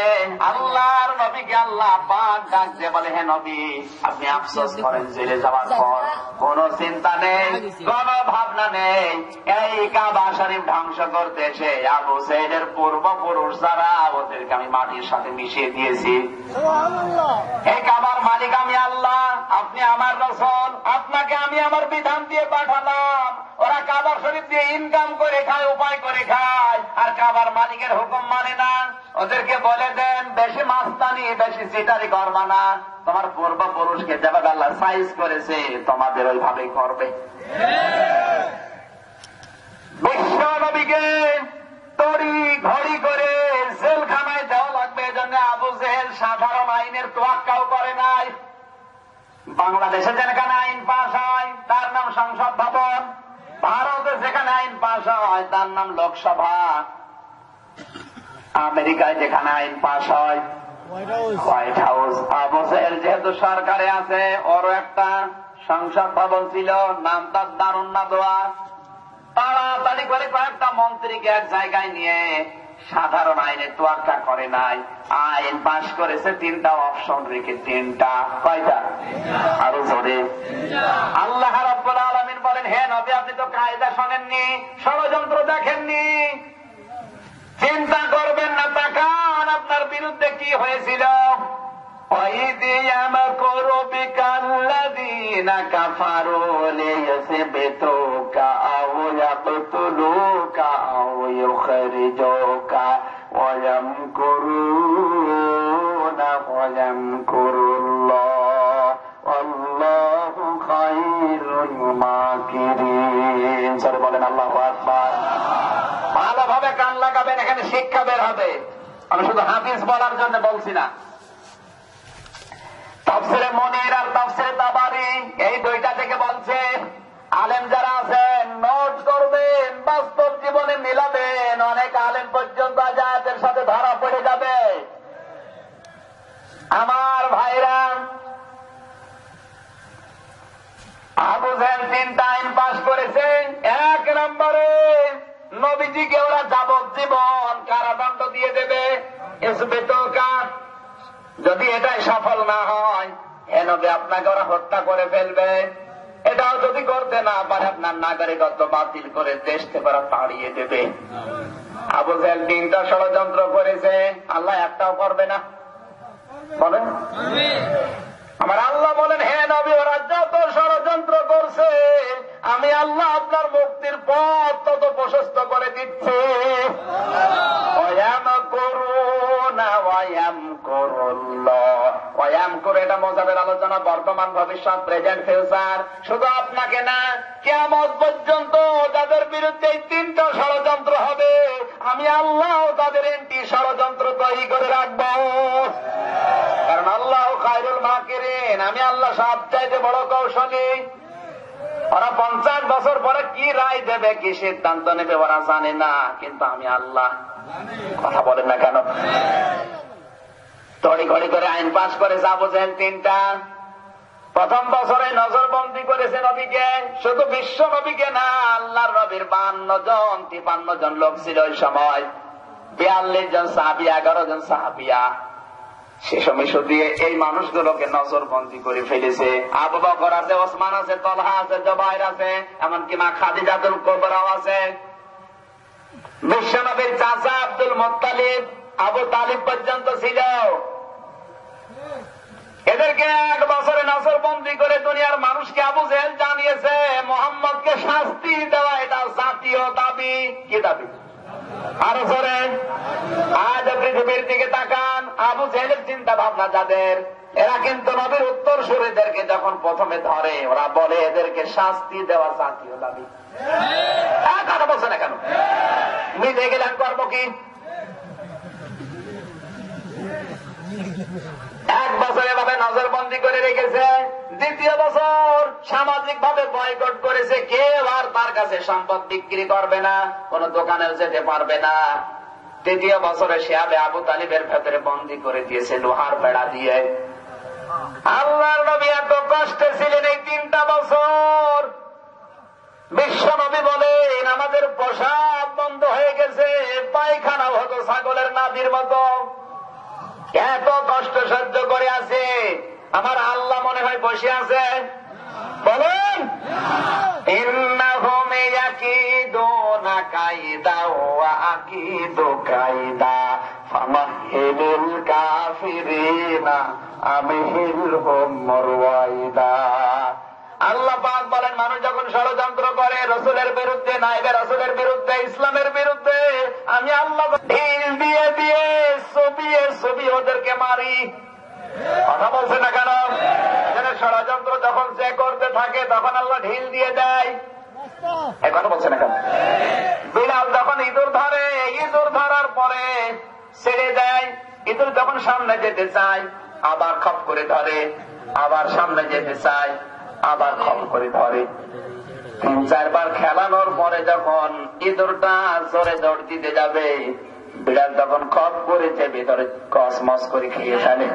আল্লাহর নবীকে আল্লাহ পাক ডাক দিয়ে বলে, হে নবী, আপনি আফসোস করেন জেলে যাওয়ার পর, কোন চিন্তা নেই, কোন ভাবনা নেই। এই কাবা শরীফ ধ্বংস করতে এসে আবু সাইদের পূর্বপুরুষ যারা, ওদেরকে আমি মাটির সাথে মিশিয়ে দিয়েছি। এই কাবার মালিক আমি আল্লাহ, আপনি আমার রাসূল, আপনাকে আমি আমার বিধান দিয়ে পাঠালাম। ওরা কাবা শরীফ দিয়ে ইনকাম করে খায়, উপায় করে খায়, আর কাবার মালিকের হুকুম মানে না। ওদেরকে বলে দেন, বেশি মাস্তানি, বেশি চিটারি করবা না, তোমার পূর্বপুরুষকে যেভাবে আল্লাহ সাইজ করেছে তোমাদের ওইভাবেই করবে। বিশ্ব নবীকে তড়ি ঘড়ি করে জেলখানায় দেওয়া লাগবে, এজন্য আবু জেহেল সাধারণ আইনের তোয়াক্কাও করে নাই। বাংলাদেশে যেখানে আইন পাশ হয় তার নাম সংসদ ভবন, ভারতে যেখানে আইন পাশ হয় তার নাম লোকসভা, আমেরিকায় যেখানে আইন পাশ হয় হোয়াইট হাউস। আবু জেহেল যেহেতু সরকারে আছে, ওরও একটা সংসদ ভবন ছিল, নাম তার দারুন নাদওয়া। তাড়াতাড়ি করে কয়েকটা মন্ত্রীকে এক জায়গায় নিয়ে সাধারণ আইনে তোয়াক্কা করে নাই, আইন পাশ করেছে 3টা অপশন রেখে। 3টা কয়টা? আরো জোরে। আল্লাহ রাব্বুল আলামিন বলেন, হে নবী আপনি তো কায়দা শোনেননি, ষড়যন্ত্র দেখেননি, চিন্তা করবেন না, তাকান আপনার বিরুদ্ধে কি হয়েছিল। وَإِذْ يَمْكُرُ بِكَ الَّذِينَ كَفَرُوا لِيُثْبِتُوكَ أَوْ يَقْتُلُوكَ أَوْ يُخْرِجُوكَ وَيَمْكُرُونَ وَيَمْكُرُ اللَّهُ وَاللَّهُ خَيْرُ الْمَاكِرِينَ। সবাই বলেন আল্লাহু আকবার। ভালোভাবে কান লাগাবেন, এখানে শিক্ষা বের হবে। আমি শুধু হাফিজ বলার জন্য বলছি না। তাফসিরে মুনির আর তাফসিরে তাবারি এই 2টা থেকে বলছে, আলেম যারা আছেন নোট করবেন, বাস্তব জীবনে মিলাবেন। অনেক আলেম পর্যন্ত আয়াতের সাথে ধরা পড়ে যাবে। আমার ভাইরা, আবু জেহেল 3টা আইন পাশ করেছে। 1 নম্বরে নবীজিকে ওরা যাবজ্জীবন কারাদণ্ড দিয়ে দেবে। ইসবিতুকা, যদি এটাই সফল না হয় হে নবী আপনাকে ওরা হত্যা করে ফেলবে। এটাও যদি করতে না পারে আপনার নাগরিকত্ব বাতিল করে দেশ থেকে ওরা তাড়িয়ে দেবে। আবু জেহেল 3টা ষড়যন্ত্র করেছে, আল্লাহ একটাও করবে না। বলেন আমার আল্লাহ বলেন, হে নবী ওরা যত ষড়যন্ত্র করছে আমি আল্লাহ আপনার মুক্তির পথ তত প্রশস্ত করে দিচ্ছি। এটা মজাবের আলোচনা, বর্তমান ভবিষ্যৎ, প্রেজেন্ট ফিউচার। শুধু আপনাকে না, কিয়ামত পর্যন্ত যাদের বিরুদ্ধে এই 3টা ষড়যন্ত্র হবে আমি আল্লাহ তাদের এন্টি ষড়যন্ত্র তৈরি করে রাখবো। কারণ আল্লাহ খায়রুল মাকিরিন, আমি আল্লাহ সবচাইতে বড় কৌশলী। ওরা 50 বছর পরে কি রায় দেবে, কি সিদ্ধান্ত নেবে ওরা জানে না, কিন্তু আমি আল্লাহ। কথা বলেন না কেন? তড়িঘড়ি করে আইন পাশ করে আবু জেহেল 3টা। প্রথম বছরে নজরবন্দি করেছে নবীকে, শুধু বিশ্ব নবীকে না, আল্লাহর নবীর 52 জন লোক ছিল ওই সময়। 42 জন সাহাবী, 11 জন সাহাবিয়া। সে সময় দিয়ে এই মানুষগুলোকে নজরবন্দি করে ফেলেছে। আবু বকর আছে, ওসমান আছে, তলহা আছে, জুবাইর আছে, এমনকি মা খাদিজাতুল কুবরাও আছে। বিশ্বনবীর চাচা আব্দুল মুত্তালিব, আবু তালিব পর্যন্ত ছিল। এদেরকে 1 বছরে নজরবন্দি করে দুনিয়ার মানুষকে আবু জেহেল জানিয়েছে মুহাম্মদকে শাস্তি দেওয়া এটা জাতীয় দাবি। কি দাবি? আরো জোরে। আজ পৃথিবীর দিকে তাকান, আবু জেহেলের চিন্তা ভাবনা যাদের, এরা কিন্তু নবীর উত্তর সুরীদেরকে যখন প্রথমে ধরে ওরা বলে এদেরকে শাস্তি দেওয়া জাতীয় দাবি। কথা বলছে না কেন? মিলে গেলেন করবো কি? 1 বছর এভাবে নজরবন্দি করে রেখেছে। 2য় বছর সামাজিক ভাবে বয়কট করেছে। কেউ আর তার কাছে সম্পদ বিক্রি করবে না, কোন দোকানেও যেতে পারবে না। 3য় বছরে শিহাবে আবু তালিবের ভেতরে বন্দী করে দিয়েছে লোহার বেড়া দিয়ে। আল্লাহর নবী এত কষ্টে ছিলেন এই 3টা বছর। বিশ্ব নবী বলেন আমাদের প্রসাব বন্ধ হয়ে গেছে, পায়খানা হতো ছাগলের নাভির মতো। এত কষ্ট সহ্য করে আছে, আমার আল্লাহ মনে হয় বসে আছে? বলেন ইন্নাহুম ইয়াকিদুনা কায়দা ওয়া আকিদু কায়দা ফামাহিলুল কাফিরিনা আমহিলহুম রওয়াইদা। আল্লাহ পাক বলেন মানুষ যখন ষড়যন্ত্র করে রাসূলের বিরুদ্ধে, নায়েবে রাসূলের বিরুদ্ধে, ইসলামের বিরুদ্ধে, আমি আল্লাহ ঢিল দিয়ে দিয়ে ছবি ওদেরকে মারি। কথা বলছে না কেন? এখানে ষড়যন্ত্র যখন যে করতে থাকে তখন আল্লাহ ঢিল দিয়ে দেয়। এই কথা বলছে না কেন? বিলাল যখন ইঁদুর ধরে, ইঁদুর ধরার পরে ছেড়ে দেয়। ইঁদুর যখন সামনে যেতে চায় আবার খপ করে ধরে, আবার সামনে যেতে চায় আবার খপ করে ধরে। 3-4 বার খেলানোর পরে যখন ইঁদুরটা জোরে দৌড় দিতে যাবে, বিড়াল তখন খপ করেছে ভিতরে কসমস করে খেয়ে ফেলে।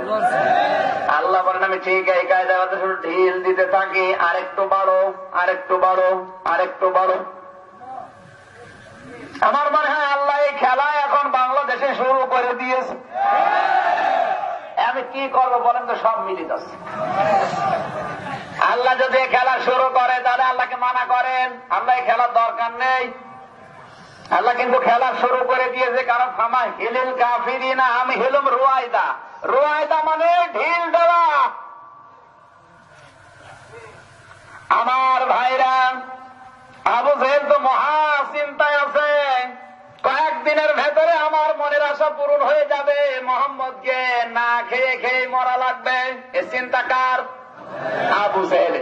আল্লাহ বলেন আমি ঠিক এই কায়দায় ঢিল দিতে থাকি, আরেকটু বাড়ো, আরেকটু বাড়ো, আরেকটু বাড়ো। আমার মনে হয় আল্লাহ এই খেলা এখন বাংলাদেশে শুরু করে দিয়েছে। আমি কি করবো বলেন তো, সব মিলিত আছে। আল্লাহ যদি খেলা শুরু করে তাহলে আল্লাহকে মানা করেন, আল্লাহ এই খেলার দরকার নেই। আল্লাহ কিন্তু খেলা শুরু করে দিয়েছে। কারণ ফামা হিলিল কাফিরিনা আমি হিলুম রুয়াইদা। রুয়াইদা মানে ঢিল দেওয়া। আমার ভাইরা, আবু জেহেল তো মহা চিন্তায় আছে। কয়েকদিনের ভেতরে আমার মনের আশা পূরণ হয়ে যাবে, মোহাম্মদকে না খেয়ে খেয়ে মরা লাগবে। এ চিন্তা কার? আবু জেহেল।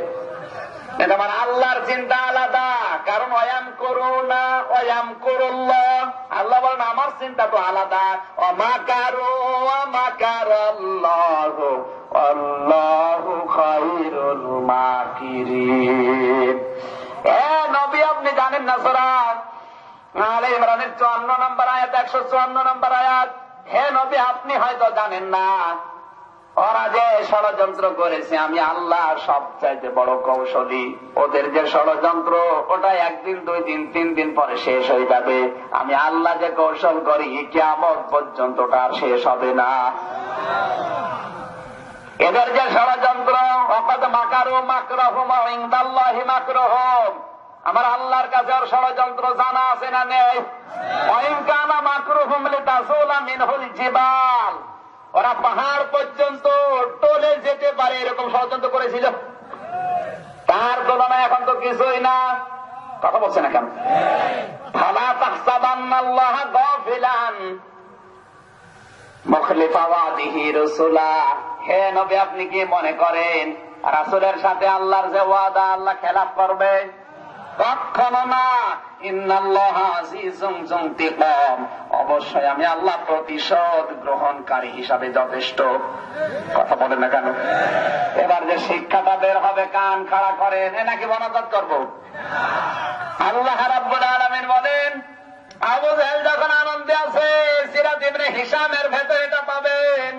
এটা আমার আল্লাহর চিন্তা আলাদা। কারণ অয়াম করো না অয়াম করুল্লাহ, আল্লাহ বলেন আমার চিন্তা তো আলাদা। অমাকারো অমাকার আল্লাহ আল্লাহু খায়রুল মাকিরিন। নবী আপনি জানেন না সূরা আলে ইমরানের 54 নম্বর আয়াত, 154 নম্বর আয়াত। হে নবী আপনি হয়তো জানেন না, ওরা যে ষড়যন্ত্র করেছে আমি আল্লাহ সবচাইতে বড় কৌশলী। ওদের যে ষড়যন্ত্র ওটা একদিন, 2 দিন, 3 দিন পরে শেষ হয়ে যাবে। আমি আল্লাহ যে কৌশল করি কিয়ামত পর্যন্ত ওটা আর শেষ হবে না। এদের যে ষড়যন্ত্র, ওয়াকাদ মাকারু মাকরাহুম ওয়া ইনদাল্লাহি মাকরুহুম, আমার আল্লাহর কাছে আর ষড়যন্ত্র জানা আছে না নেই? ওয়া ইন কানা মাকরুহুম লিতাসুলা মিনহুল জিবাল, ওরা পাহাড় পর্যন্ত টলে যেতে পারে এরকম ষড়যন্ত্র করেছিল। তার তুলনায় এখন তো কিছুই না। কথা বলছে না কেন? ফালা তাহসাবান্নাল্লাহ গাফিলান মুখলিফা ওয়াদিহি রাসূলা। হে নবী আপনি কি মনে করেন রাসূলের সাথে আল্লাহর যে ওয়াদা আল্লাহ খেলাফ করবে? কখনো না। ইন্নাল্লাহা আজিজুন যুনতিকাম, অবশ্যই আমি আল্লাহ প্রতিশোধ গ্রহণকারী হিসাবে যথেষ্ট। কথা বলেন না কেন? এবার যে শিক্ষাটা বের হবে কান খাড়া করেন, এ নাকি বনাদত করবো? আল্লাহ রাব্বুল আলামিন বলেন আবু জেহেল যখন আনন্দে আছে, সিরাত ইবনে হিশামের ভেতরে এটা পাবেন।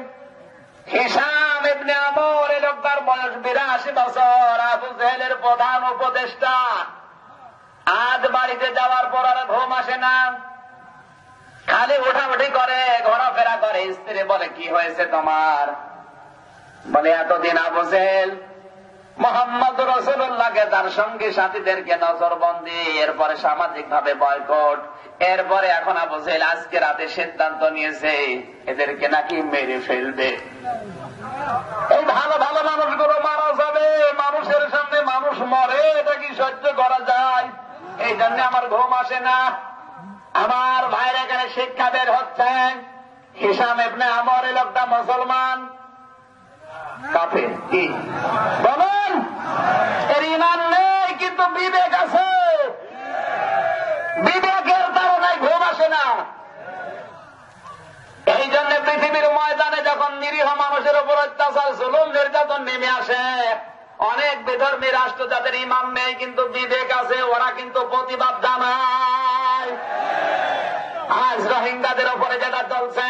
হিশাম ইবনে আমর এই লোকটার বয়স 82 বছর, আবু জেহেলের প্রধান উপদেষ্টা। আজ বাড়িতে যাওয়ার পর আর ঘুম আসে না, খালি উঠাউঠি করে, ঘোরাফেরা করে। স্ত্রী বলে কি হয়েছে তোমার? বলে এতদিন আবু জেহেল মুহাম্মদ রাসূলুল্লাহকে তার সঙ্গী সাথীদেরকে নজরবন্দি, এরপরে সামাজিক ভাবে বয়কট, এরপরে এখন আবু জেহেল আজকে রাতে সিদ্ধান্ত নিয়েছে এদেরকে নাকি মেরে ফেলবে। এই ভালো ভালো মানুষগুলো মারা যাবে, মানুষের সামনে মানুষ মরে, এটা কি সহ্য করা যায়? এই জন্য আমার ঘুম আসে না। আমার ভাইয়ের এখানে শিক্ষা বের হচ্ছে। হিশাম ইবনে আমর এই লোকটা মুসলমান, কাফের। কি বলেন? এর ঈমান নেই কিন্তু বিবেক আছে। বিবেকের কারণে ঘুম আসে না। এই জন্য পৃথিবীর ময়দানে যখন নিরীহ মানুষের উপর অত্যাচার, জুলুম, নির্যাতন নেমে আসে, অনেক বিধর্মী রাষ্ট্র যাদের ঈমান নেই কিন্তু বিবেক আছে, ওরা কিন্তু প্রতিবাদ জানায়। আজ রোহিঙ্গাদের উপরে যেটা চলছে,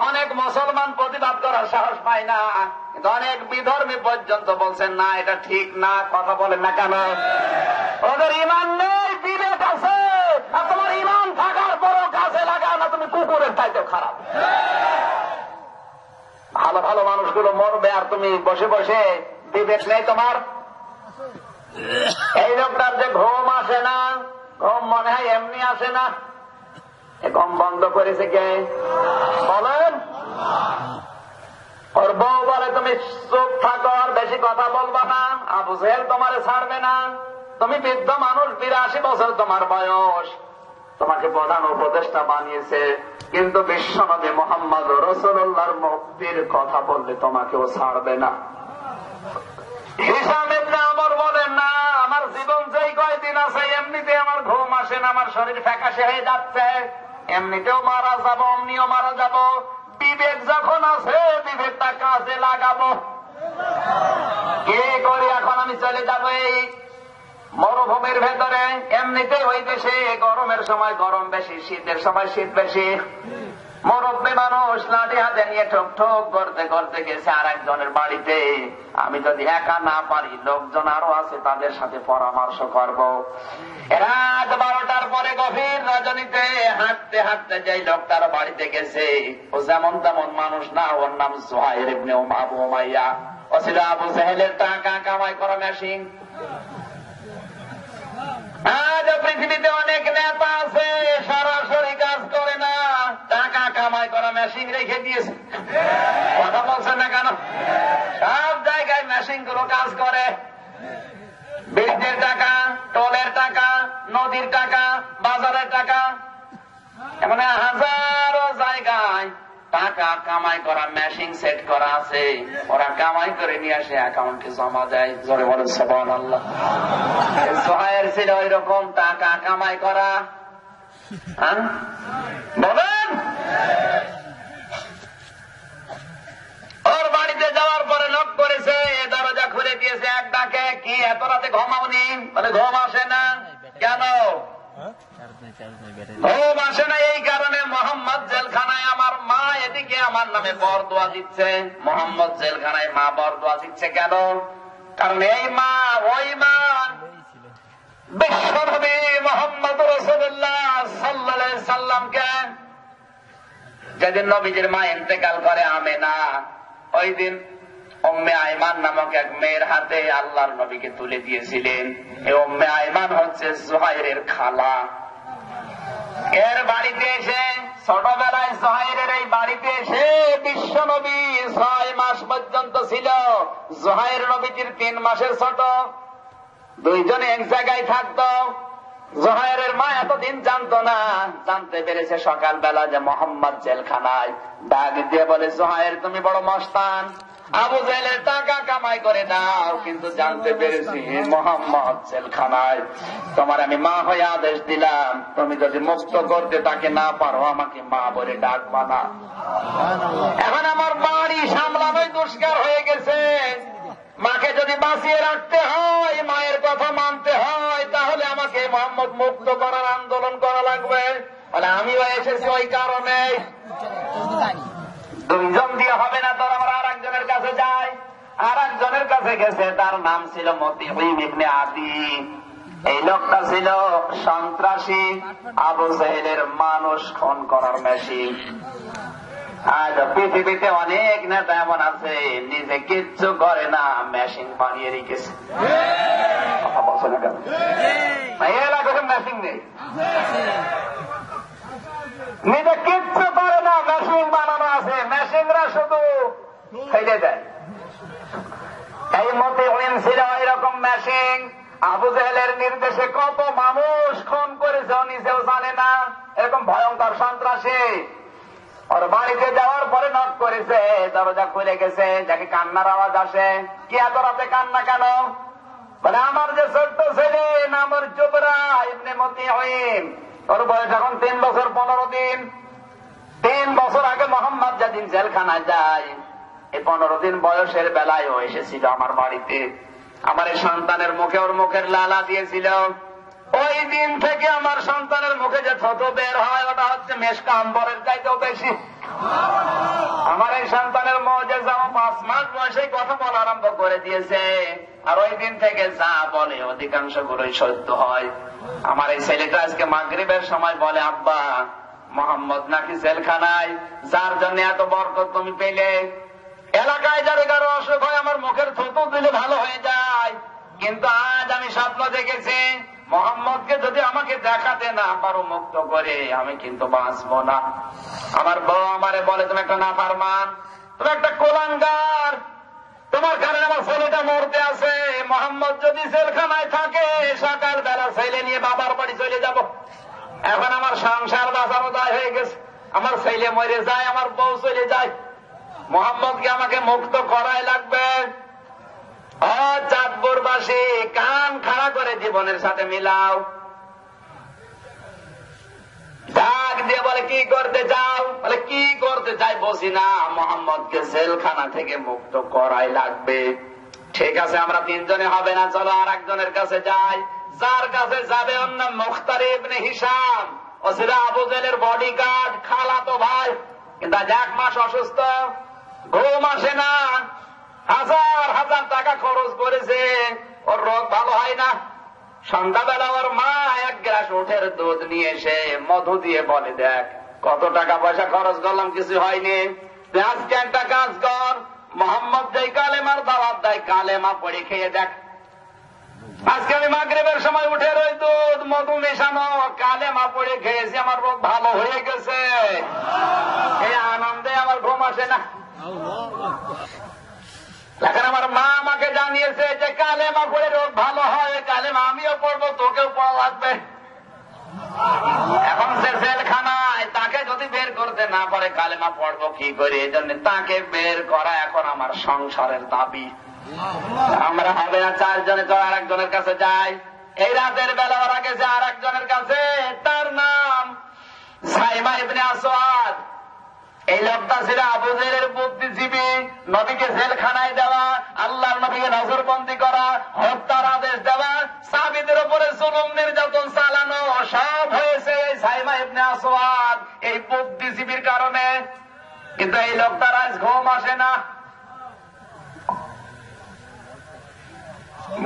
অনেক মুসলমান প্রতিবাদ করার সাহস পায় না, কিন্তু অনেক বিধর্মী পর্যন্ত বলছেন না এটা ঠিক না। কথা বলেন না কেন? ওদের ঈমান নেই, বিবেক আছে। আর তোমার ঈমান থাকার পরও কাজে লাগাও না, তুমি কুকুরের চাইতে খারাপ। ভালো ভালো মানুষগুলো মরবে আর তুমি বসে বসে বিবেক নেই তোমার। এই লোকটার যে ঘুম আসে না, ঘুম মনে হয় এমনি আসে না। ঘুম বন্ধ করেছে কে বলেন? ওর বউ বলে তুমি চুপ থাকো, আর বেশি কথা বলবা না, আবু জেহেল তোমারে ছাড়বে না। তুমি বৃদ্ধ মানুষ, 82 বছর তোমার বয়স, তোমাকে প্রধান উপদেষ্টা বানিয়েছে, কিন্তু বিশ্বনবী মুহাম্মদ রাসূলুল্লাহর মুক্তির কথা বললে তোমাকেও ছাড়বে না। হিশাম ইবনে আমর বলেন না, আমার জীবন যেই কয়দিন আছে এমনিতে আমার ঘুম আসে না, আমার শরীর ফ্যাকাশে হয়ে যাচ্ছে, এমনিতেও মারা যাবো, অমনিও মারা যাবো। বিবেক যখন আছে বিবেকটা কাজে লাগাবো। কে করে এখন আমি চলে যাবো এই মরুভূমির ভেতরে। এমনিতে ওই দেশে গরমের সময় গরম বেশি, শীতের সময় শীত বেশি। মুরব্বী মানুষ লাঠি হাতে নিয়ে ঠোক ঠোক করতে করতে গেছে আর একজনের বাড়িতে। আমি যদি একা না পারি, লোকজন আরো আছে, তাদের সাথে পরামর্শ করব। রাত 12টার পরে গভীর রজনীতে হাঁটতে হাঁটতে যেই লোকটার বাড়িতে গেছে, ও যেমন তেমন মানুষ না, ওর নাম জুহাইর ইবনে আবু উমাইয়া। ও ছিল আবু জাহেলের টাকা কামাই করা মেশিন। আজ পৃথিবীতে অনেক নেতা আছে, সরাসরি কাজ করে না, টাকা কামাই করা মেশিন রেখে দিয়েছে। কথা বলছেন না কেন? সব জায়গায় মেশিন গুলো কাজ করে। বৃদ্ধের টাকা, টোলের টাকা, নদীর টাকা, বাজারের টাকা, এমন হাজারো জায়গায় টাকা কামাই করা মেশিন সেট করা আছে। ওরা কামাই করে নিয়ে আসে অ্যাকাউন্টে জমা দেয়। জোরে বলেন সুবহানাল্লাহ। জুহাইর ছিল ওই রকম টাকা কামাই করা। বলেন, ওর বাড়িতে যাওয়ার পরে নক করেছে, দরজা খুলে দিয়েছে এক ডাকে। কি এত রাতে ঘুমাওনি? বলে ঘুম আসে না। কেন ঘুম আসে না? এই কারণে মোহাম্মদ জেলখানায়, আমার মা এদিকে আমার নামে বরদোয়া দিচ্ছে। মোহাম্মদ জেলখানায়, মা বরদোয়া দিচ্ছে কেন? কারণ এই মা ওই মা বিশ্বনবী মুহাম্মদ রাসূলুল্লাহ সাল্লাল্লাহু আলাইহি সাল্লামকে যেদিন নবীজির মা ইন্তেকাল করে আমেনা, ওই দিন উম্মে আইমান নামক এক মেয়ের হাতে আল্লাহর নবীকে তুলে দিয়েছিলেন। এই উম্মে আইমান হচ্ছে জুহাইরের খালা। এর বাড়িতে এসে, ছোটবেলায় জুহাইরের এই বাড়িতে এসে বিশ্ব নবী 6 মাস পর্যন্ত ছিল। জুহাইর নবীজির 3 মাসের ছোট। দুইজনে এক জায়গায় থাকতো। জুহাইরের মা এতদিন জানতো না, জানতে পেরেছে সকালবেলা যে মোহাম্মদ জেলখানায়। ডাক দিয়ে বলে, জুহাইর তুমি বড় মস্তান, আবু জাহেলের টাকা কামাই করে দাও, কিন্তু জানতে পেরেছি মোহাম্মদ জেলখানায়। তোমার আমি মা হয়ে আদেশ দিলাম, তুমি যদি মুক্ত করতে তাকে না পারো, আমাকে মা বলে ডাকবা না। এখন আমার বাড়ি সামলানোই দুষ্কার হয়ে গেছে। মাকে যদি বাঁচিয়ে রাখতে হয়, মায়ের কথা মানতে হয়, তাহলে আমাকে মোহাম্মদ মুক্ত করার আন্দোলন করা লাগবে। বলে আমিও এসেছি ওই কারণে। দুইজন দিয়ে হবে না, তোর আমরা আর একজনের কাছে যাই। আর একজনের কাছে গেছে, তার নাম ছিল মতিঈম ইবনে আদি। এই লোকটা ছিল সন্ত্রাসী, আবু জাহেলের মানুষ খুন করার মেশিন। আজ পৃথিবীতে অনেক নেতা এমন আছে, নিজে কিচ্ছু করে না, মেশিন বানিয়ে রেখেছে। কথা বলছে না কেন? এলাকায় মেশিন নেই, নিজে কিচ্ছু করে না, মেশিন বানানো আছে। মেশিনরা শুধু ফেলে দেয়। এই মতিঈম ছিল এরকম মেশিন। আবু জাহেলের নির্দেশে কত মানুষ খুন করেছে নিজেও জানে না। এরকম ভয়ঙ্কর সন্ত্রাসী। ওর বাড়িতে যাওয়ার পরে নক করেছে, দরজা খুলে গেছে, যাকে কান্নার আওয়াজ আসে। কি এত রাতে কান্না কেন? বলে আমার যে ছোট্ট ছেলে নাম ওর জুবরা ইবনে মতিঈম, ওর বয়স এখন 3 বছর 15 দিন। 3 বছর আগে মোহাম্মদ যেদিন জেলখানায় যায়, এই 15 দিন বয়সের বেলায় ও এসেছিল আমার বাড়িতে। আমার এই সন্তানের মুখে ওর মুখের লালা দিয়েছিল। ওই দিন থেকে আমার সন্তানের মুখে যে থতো বের হয়, ওটা হচ্ছে মেশকা আম্বরের চাইতেও বেশি। আমার এই সন্তানের মুজিজা 5 মাস বয়সে কথা বলা আরম্ভ করে দিয়েছে। আর ওই দিন থেকে যা বলে অধিকাংশ গুলোই সত্য হয়। আমার এই ছেলেটা আজকে মাগরিবের সময় বলে, আব্বা মোহাম্মদ নাকি জেলখানায়, যার জন্য এত বরকত তুমি পেলে। এলাকায় যার কারো অসুখ হয়, আমার মুখের থুতু দিলে ভালো হয়ে যায়। কিন্তু আজ আমি স্বপ্ন দেখেছি, মোহাম্মদকে যদি আমাকে দেখাতে না পারো মুক্ত করে, আমি কিন্তু বাঁচবো না। আমার বউ আমারে বলে, তুমি একটা নাফরমান, তুমি একটা কুলাঙ্গার, তোমার কারণে আমার ছেলেটা মরতে আছে। মোহাম্মদ যদি জেলখানায় থাকে, সকাল বেলা ছেলে নিয়ে বাবার বাড়ি চলে যাব। এখন আমার সংসার বাঁচানো দায় হয়ে গেছে। আমার ছেলে মরে যায়, আমার বউ চলে যায়, মোহাম্মদকে আমাকে মুক্ত করাই লাগবে। চাঁদপুরবাসী কান খাড়া করে জীবনের সাথে মিলাও। ডাক দিয়ে বলে, কি করতে চাও? বলে কি করতে চাই বসি না, মোহাম্মদকে জেলখানা থেকে মুক্ত করাই লাগবে। ঠিক আছে, আমরা 3 জনে হবে না, চলো আর একজনের কাছে যাই। যার কাছে যাবে ওর নাম মুখতার ইবনে হিশাম। ও ছিল আবু জাহেলের বডিগার্ড, খালাতো ভাই। কিন্তু আজ 1 মাস অসুস্থ, ঘুম আসে না, হাজার হাজার টাকা খরচ করেছে, ওর রোগ ভালো হয় না। সন্ধ্যাবেলা ওর মা 1 গ্লাস উঠের দুধ নিয়ে এসে মধু দিয়ে বলে, দেখ কত টাকা পয়সা খরচ করলাম, কিছু হয়নি, তুই আজকে একটা কাজ কর, মোহাম্মদ যেই কালেমার দাওয়াত দেয় কালেমা পড়ে খেয়ে দেখ। আজকে আমি মাগরিবের সময় উঠে ওই দুধ মধু মেশানো কালেমা পড়ে খেয়েছি, আমার রোগ ভালো হয়ে গেছে। এই আনন্দে আমার ঘুম আসে না। এখন আমার মা আমাকে জানিয়েছে যে কালেমা পড়ে রোগ ভালো হয়, কালেমা আমিও পড়বো, তোকেও পড়া লাগবে। এখন সে জেলখানায়, তাকে যদি বের করতে না পারে কালেমা পড়বো কি করে? এই জন্য তাকে বের করা এখন আমার সংসারের দাবি। আমরা হবে না 4 জনে তো আর একজনের কাছে যাই। এই রাতের বেলা ওরা গেছে আর একজনের কাছে, তার নাম সাইমা ইবনে আসওয়াদ। এই লোকটা ছিল আবু জেহেলের বুদ্ধিজীবী। নবীকে জেলখানায় দেওয়া, আল্লাহর নবীকে নজরবন্দি করা, হত্যার আদেশ দেওয়া, সাহাবীদের উপরে জুলুম নির্যাতন চালানো সব হয়েছে এই সাইমা ইবনে আসওয়াদ এই বুদ্ধিজীবীর কারণে। কিন্তু এই লোকটার আজ ঘুম আসে না।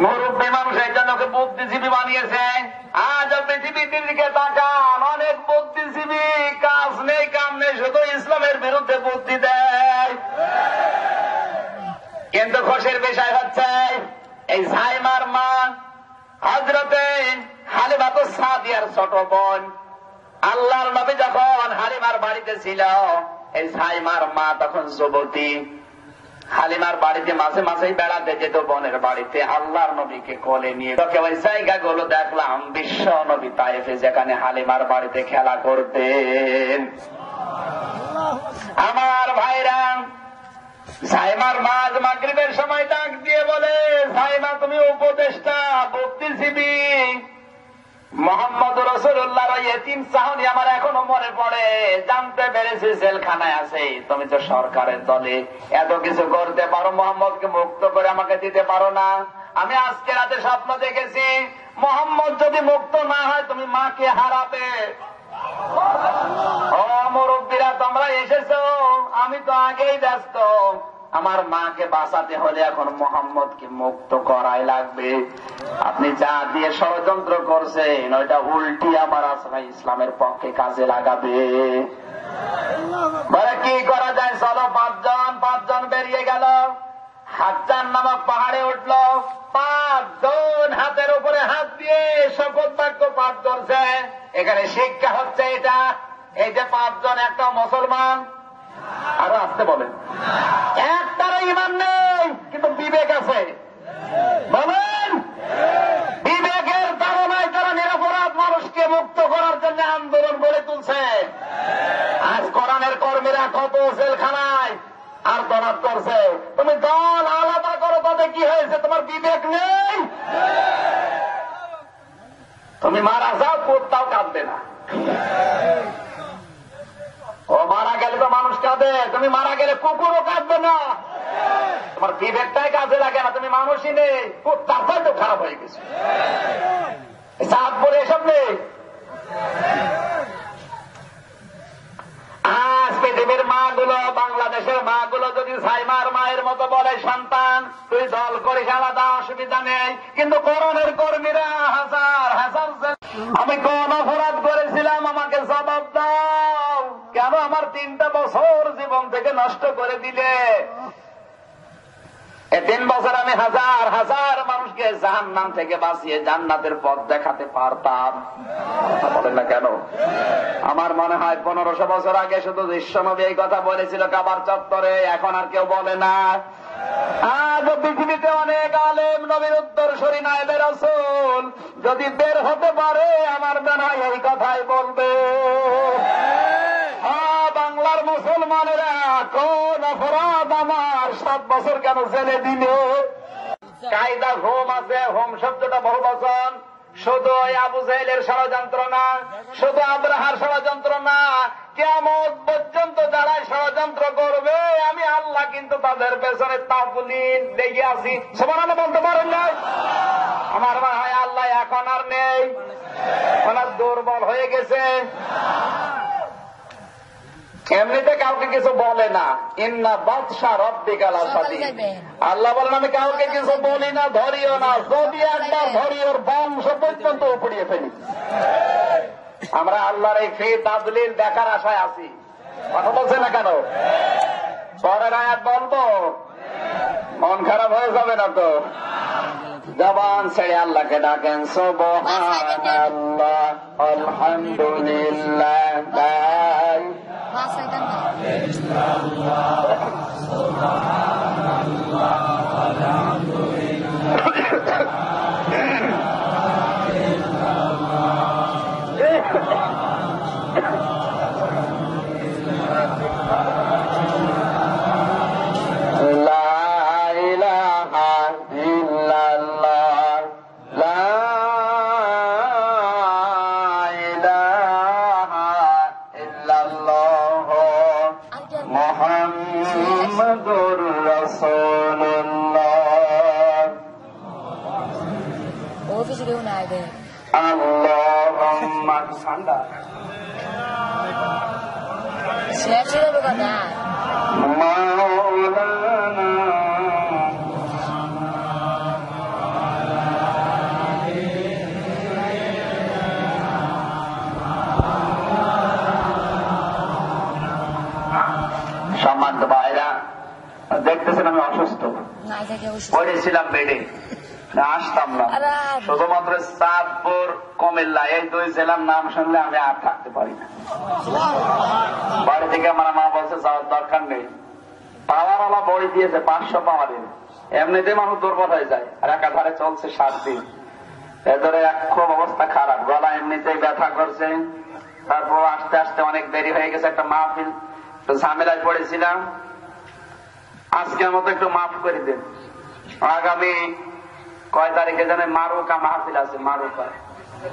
মুরব্বী মানুষ এই জন্য ওকে বুদ্ধিজীবী বানিয়েছে। আজ পৃথিবীর দিকে তাকান, অনেক বুদ্ধিজীবী কাজ নেই কাম নেই, শুধু ইসলামের বিরুদ্ধে বুদ্ধি দেয়। কিন্তু খুশির বিষয় হচ্ছে এই সাইমার মা হযরতে হালিমাতু সাদিয়ার ছোট বোন। আল্লাহর নবী যখন হালিমার বাড়িতে ছিল, এই সাইমার মা তখন যুবতী। হালিমার বাড়িতে মাঝে মাঝেই বেড়াতে যেত বোনের বাড়িতে, আল্লাহর নবীকে কোলে নিয়ে। তোকে ওই জায়গাগুলো দেখলাম বিশ্ব নবী তায়েফে, যেখানে হালিমার বাড়িতে খেলা করতেন। আমার ভাইরা, সাইমার মা মাগরিবের সময় ডাক দিয়ে বলে, সাইমা তুমি উপদেষ্টা, বুদ্ধিজীবী, মোহাম্মদ রাসূলুল্লাহর ইয়েতিম চাহনি আমার এখনো মনে পড়ে। জানতে পেরেছি জেলখানায় আছে, তুমি তো সরকারের দলে, এত কিছু করতে পারো, মোহাম্মদকে মুক্ত করে আমাকে দিতে পারো না? আমি আজকে রাতে স্বপ্ন দেখেছি, মোহাম্মদ যদি মুক্ত না হয় তুমি মাকে হারাবে। ও মুরব্বীরা, তোমরা এসেছো, আমি তো আগেই ব্যস্ত। আমার মাকে বাঁচাতে হলে এখন মোহাম্মদকে মুক্ত করাই লাগবে। আপনি যা দিয়ে ষড়যন্ত্র করছেন ওইটা উল্টি আমার আসলে ইসলামের পক্ষে কাজে লাগাবে। বলে কি করা যায়? চলো 5 জন বেরিয়ে গেল। হাজ্জান নামক পাহাড়ে উঠল। 5 জন হাতের উপরে হাত দিয়ে শপথ বাক্য পাঠ করছে। এখানে শিক্ষা হচ্ছে এটা, এই যে 5 জন একটা মুসলমান। আরো আসতে বলেন, একটারও ঈমান নেই কিন্তু বিবেক আছে। বলেন, বিবেকের তাড়নায় তারা নিরপরাধ মানুষকে মুক্ত করার জন্য আন্দোলন গড়ে তুলছে। আজ কোরআনের কর্মীরা কত জেলখানায় আর্তনাদ করছে। তুমি দল আলাদা করো, তাতে কি হয়েছে? তোমার বিবেক নেই। তুমি মারা যাও, কোথাও কাঁদবে না। ও মারা গেলে তো মানুষ কাঁদে, তুমি মারা গেলে কুকুরও কাঁদবে না। তোমার বিবেকটাই কাজে লাগে না, তুমি মানুষই নেই, তার তো খারাপ হয়ে গেছে। সাত পরে এসব নেই। আজ পৃথিবীর মা গুলো, বাংলাদেশের মা গুলো যদি সাইমার মায়ের মতো বলে, সন্তান তুই দল করিস আলাদা, অসুবিধা নেই, কিন্তু কোরআনের কর্মীরা হাজার হাজার, আমি কোন অপরাধ করেছিলাম আমাকে জবাব দাও, কেন আমার 3টা বছর জীবন থেকে নষ্ট করে দিলে? এই 3 বছর আমি হাজার হাজার মানুষকে জাহান্নাম থেকে বাঁচিয়ে জান্নাতের পথ দেখাতে পারতাম। বলেন না কেন? আমার মনে হয় 1500 বছর আগে শুধু বিশ্বনবী এই কথা বলেছিল কাবার চত্বরে, এখন আর কেউ বলে না। আজ পৃথিবীতে অনেক আলেম, নবীর উত্তরসূরি, নায়েবে রাসূল যদি বের হতে পারে, আমার মনে হয় এই কথাই বলবে। বাংলার মুসলমানেরা কোন অপরাধ আমার 7 বছর কেন জেলে দিলে? কায়দা হোম আছে, হোম শব্দটা বহু বচন। শুধু ওই আবু জেহেলের ষড়যন্ত্র না, শুধু আব্রাহার ষড়যন্ত্র না, কিয়ামত পর্যন্ত যারা ষড়যন্ত্র করবে আমি আল্লাহ কিন্তু তাদের পেছনে তাবলীগ লেগে আছি। সুবহানাল্লাহ বলতে পারেন না? আমার মনে হয় আল্লাহ এখন আর নেই, ওনার দুর্বল হয়ে গেছে। এমনিতে কাউকে কিছু বলে না। ইন্না বাদশা রব্বিকা লাশাদীদ। আল্লাহ বলেন আমি কাউকে কিছু বলি না, ধরিও না, যদি একবার ধরি ওর বংশ পর্যন্ত উপড়িয়ে ফেলি। আমরা আল্লাহর এই ফি তাদলিল দেখার আশায় আছি। কথা বলছে না কেন? পরের আয়াত বলবো, মন খারাপ হয়ে যাবে না তো? জবান ছেড়ে আল্লাহকে ডাকেন সুবহানাল্লাহ, আলহামদুলিল্লাহ, সম্মানিত ভাইরা, দেখতেছেন আমি অসুস্থ, পড়েছিলাম বেডে, আসতাম না। শুধুমাত্র চাঁদপুর, কুমিল্লা এই দুই জেলার নাম শুনলে আমি আর থাকতে পারি না। বাড়ি থেকে আমার মা বলছে যাওয়ার দরকার নেই, পাওয়ারওয়ালা বড়ি দিয়েছে 500 পাওয়ারের, এমনিতে মানুষ দুর্বল হয়ে যায়। আর একাধারে চলছে 7 দিন, এদের খুব অবস্থা খারাপ, গলা এমনিতেই ব্যথা করছে। তারপর আস্তে আস্তে অনেক দেরি হয়ে গেছে, একটা মাহফিল একটু ঝামেলায় পড়েছিলাম। আজকের মতো একটু মাফ করে দেন। আগামী কয় তারিখে যেন মারুকা মাহফিল আছে, মারুকা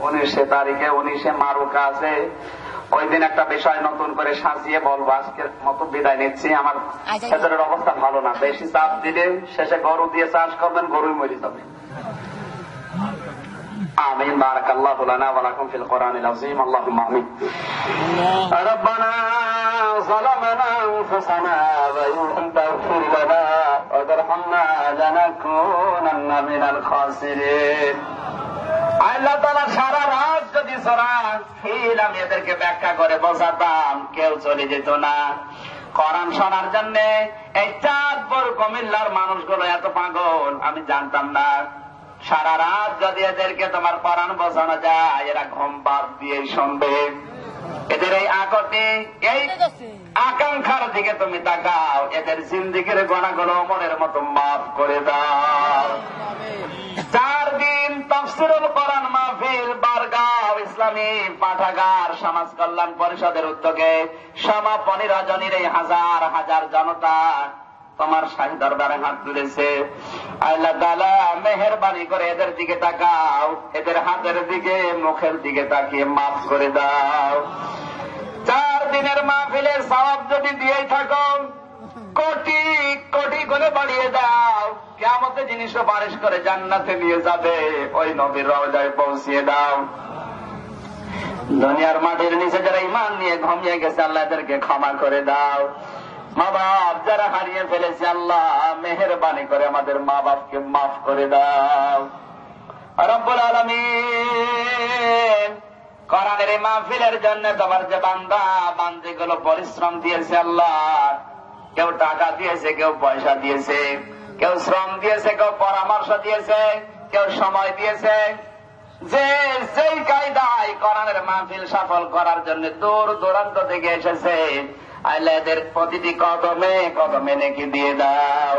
19 তারিখে, 19 মারুকা আছে। ওই দিন একটা বিষয় নতুন করে সাজিয়ে বলবো। আজকের মতো বিদায় নিচ্ছি। আমার সেদের অবস্থা ভালো না, বেশি চাপ দিলে শেষে গরু দিয়ে চাষ করবেন, গরুই মরে যাবে। آمين بارك الله لنا ولكم في القرآن العظيم اللهم آمين ربنا ظلمنا أنفسنا وإن لم تغفر لنا وترحمنا لنكونن من الخاسرين আল্লাহ তাআলা সারা রাত যদি সূরা ফিল আমি এদেরকে ব্যাখ্যা করে বোঝাতাম, কেউ চলে যেত না কোরআন শোনার জন্য। এই চাঁদপুর কুমিল্লার মানুষগুলো এত পাগল আমি জানতাম না। সারা রাত যদি এদেরকে তোমার কোরআন বোঝানো যায়, এরা ঘুম বাদ দিয়ে শুনবে। এদের এই আকতি, এই আকাঙ্ক্ষার দিকে তুমি তাকাও, এদের জিন্দেগির গুনাহগুলো ওমরের মতো মাফ করে দাও। 4 দিন তাফসীরুল কোরআন মাহফিল বারগাঁও ইসলামী পাঠাগার সমাজ কল্যাণ পরিষদের উদ্যোগে সমাপনী রজনীর এই হাজার হাজার জনতা তোমার শাহী দরবারে হাত তুলেছে। আল্লাহ তাআলা মেহেরবানি করে এদের দিকে তাকাও, এদের হাতের দিকে, মুখের দিকে তাকিয়ে মাফ করে দাও। 4 দিনের মাহফিলের সওয়াব যদি দিয়েই থাকো, কোটি কোটি করে বাড়িয়ে দাও। কিয়ামতে জিনিসও বারিশ করে জান্নাতে নিয়ে যাবে, ওই নবীর রওজায় পৌঁছিয়ে দাও। দুনিয়ার মাটির নিচে যারা ঈমান নিয়ে ঘুমিয়ে গেছে, আল্লাহ এদেরকে ক্ষমা করে দাও। মা বাপ যারা হারিয়ে ফেলেছে, আল্লাহ মেহেরবানি করে আমাদের মা বাপকে মাফ করে দাও। রব্বুল আলামিন, কোরআনের এই মাহফিলের জন্য তোমার যে বান্দা বান্দিগুলো পরিশ্রম দিয়েছে, আল্লাহ কেউ টাকা দিয়েছে, কেউ পয়সা দিয়েছে, কেউ শ্রম দিয়েছে, কেউ পরামর্শ দিয়েছে, কেউ সময় দিয়েছে, যে যেই কায়দায় কোরআনের মাহফিল সফল করার জন্য দূর দূরান্ত থেকে এসেছে, আল্লাহ এদের প্রতিটি কদমে কদমে নেকি দিয়ে দাও।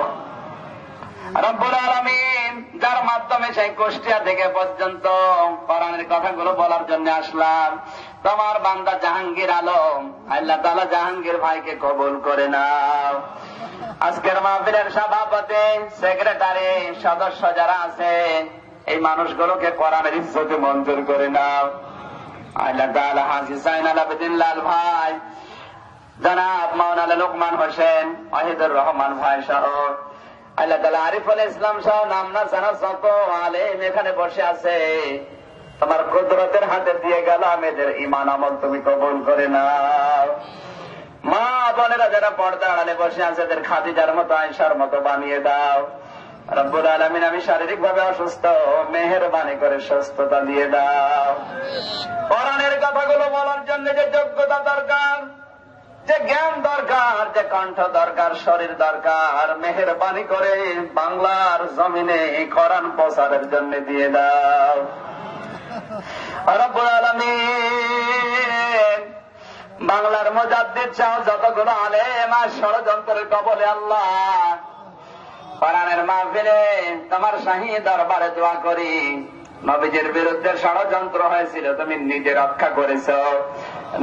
রব্বুল আলামিন, যার মাধ্যমে সেই কুষ্টিয়া থেকে পর্যন্ত কোরআনের কথাগুলো বলার জন্য আসলাম, তোমার বান্দা জাহাঙ্গীর আলম, আল্লাহ তাআলা জাহাঙ্গীর ভাইকে কবুল করে নাও। আজকের মাহফিলের সভাপতি, সেক্রেটারি, সদস্য যারা আছে, এই মানুষগুলোকে কোরআনের ইজ্জতে মঞ্জুর করে নাও। আল্লাহ তাআলা হাজী সাইনাল আবেদিন লাল ভাই, জনাব মাওলানা লোকমান হোসেন, ওয়াহিদুর রহমান ভাই সহ, আল্লাহ তাআলা আরিফুল ইসলাম সহ নাম না জানা যত আলেম এখানে বসে আছে, তোমার কুদরতের হাতে দিয়ে গেলাম, এদের ঈমান আমল তুমি কবুল করে নাও। মা বোনেরা যারা পর্দা আড়ালে বসে আছে এদের খাদিজার মতো আয়েশার মতো বানিয়ে দাও। রব্বুল আলামিন, আমি শারীরিক ভাবে অসুস্থ, মেহেরবানি করে সুস্থতা দিয়ে দাও। কোরআনের কথাগুলো বলার জন্য যে যোগ্যতা দরকার, যে জ্ঞান দরকার, যে কণ্ঠ দরকার, শরীর দরকার, মেহেরবানি করে বাংলার জমিনে কোরআন প্রচারের জন্য দিয়ে দাও। রব্বুল আলামিন, বাংলার মুজাদ্দিদ চাও যতগুলো আলেম আর ষড়যন্ত্রের কবলে আল্লাহ, কোরআনের মাহফিলে তোমার শাহী দরবারে দোয়া করি, নবীজির বিরুদ্ধে ষড়যন্ত্র হয়েছিল তুমি নিজে রক্ষা করেছ,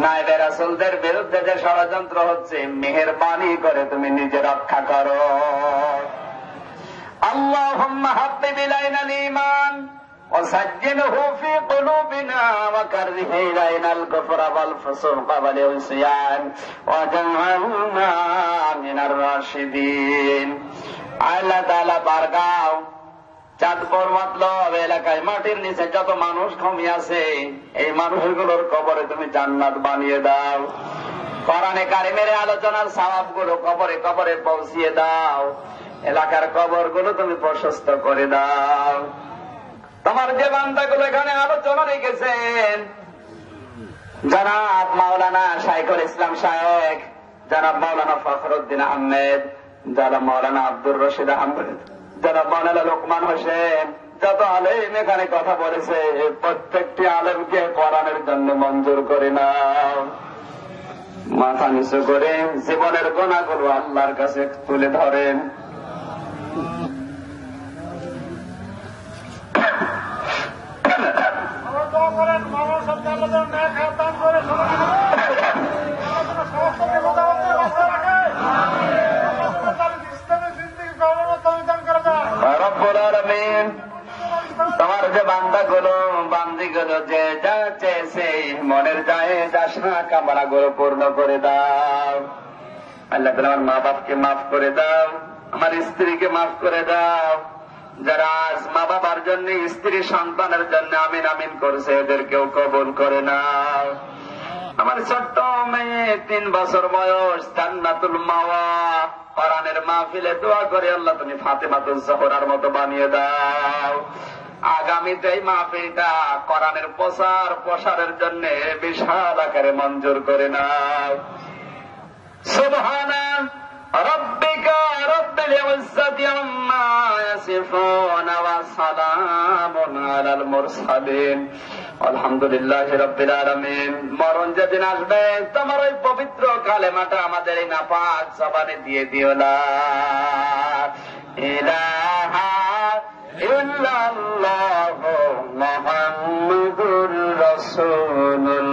নায়েবে রাসূলদের বিরুদ্ধে যে ষড়যন্ত্র হচ্ছে মেহেরবানি করে তুমি নিজে রক্ষা করো। আল্লাহুম্মা হাব্বিব ইলাইনাল ঈমান وسجله في قلوبنا وكره إلينا الكفر والفسوق والعصيان واجعلنا من الراشدين। আল্লাহ তাআলা বারগাঁও, চাঁদপুর মতলব এলাকায় মাটির নিচে যত মানুষ ঘুমিয়ে আছে এই মানুষগুলোর কবরে তুমি জান্নাত বানিয়ে দাও। কোরআনে কারিমের আলোচনার সওয়াবগুলো কবরে কবরে পৌঁছিয়ে দাও। এলাকার কবরগুলো তুমি প্রশস্ত করে দাও। তোমার যে বান্দাগুলো এখানে আলোচনা রেখেছেন, জনাব মাওলানা শাইখুল ইসলাম শায়েখ, জনাব মাওলানা ফখরুদ্দিন আহমেদ, জনাব মাওলানা আব্দুর রশিদ আহমেদ, জনাব মাওলানা লোকমান হোসেন, যত আলেম এখানে কথা বলেছে প্রত্যেকটি আলেমকে কোরআনের জন্য মঞ্জুর করে নাও। মাথা নিচু করে জীবনের গুনাহগুলো আল্লাহর কাছে তুলে ধরেন। রব্বুল আলামিন, তোমার যে বান্দাগুলো বান্দিগুলো যে যা চেয়েছে মনের যায় যাসনা কামনাগুলো পূর্ণ করে দাও। আল্লাহ তাআলা আমার মা বাপকে মাফ করে দাও, আমার স্ত্রীকে মাফ করে দাও। যারা আজ মা বাবার জন্য, স্ত্রী সন্তানের জন্য আমিন আমিন করছে এদেরকেও কবুল করে নাও। আমার ছোট্ট মেয়ে 3 বছর বয়স, জান্নাতুল মাওয়া, কোরআনের মাহফিলে দোয়া করে আল্লাহ তুমি ফাতেমাতুজ জোহরার মতো বানিয়ে দাও। আগামীতে এই মাহফিলটা কোরআনের প্রসারের জন্য বিশাল আকারে মঞ্জুর করে নাও। সুবহানা রাব্বিকা রাব্বিল ইজ্জাতি আম্মা ইয়াসিফুন ওয়া সালামুন আলাল মুরসালিন আলহামদুলিল্লাহি রাব্বিল আলামিন। মরণ যেদিন আসবে তোমার ওই পবিত্র কালেমাটা আমাদের এই নাপাক জবানে দিয়ে দিও না। ইলাহা ইল্লাল্লাহু মুহাম্মাদুর রাসূলুল্লাহ।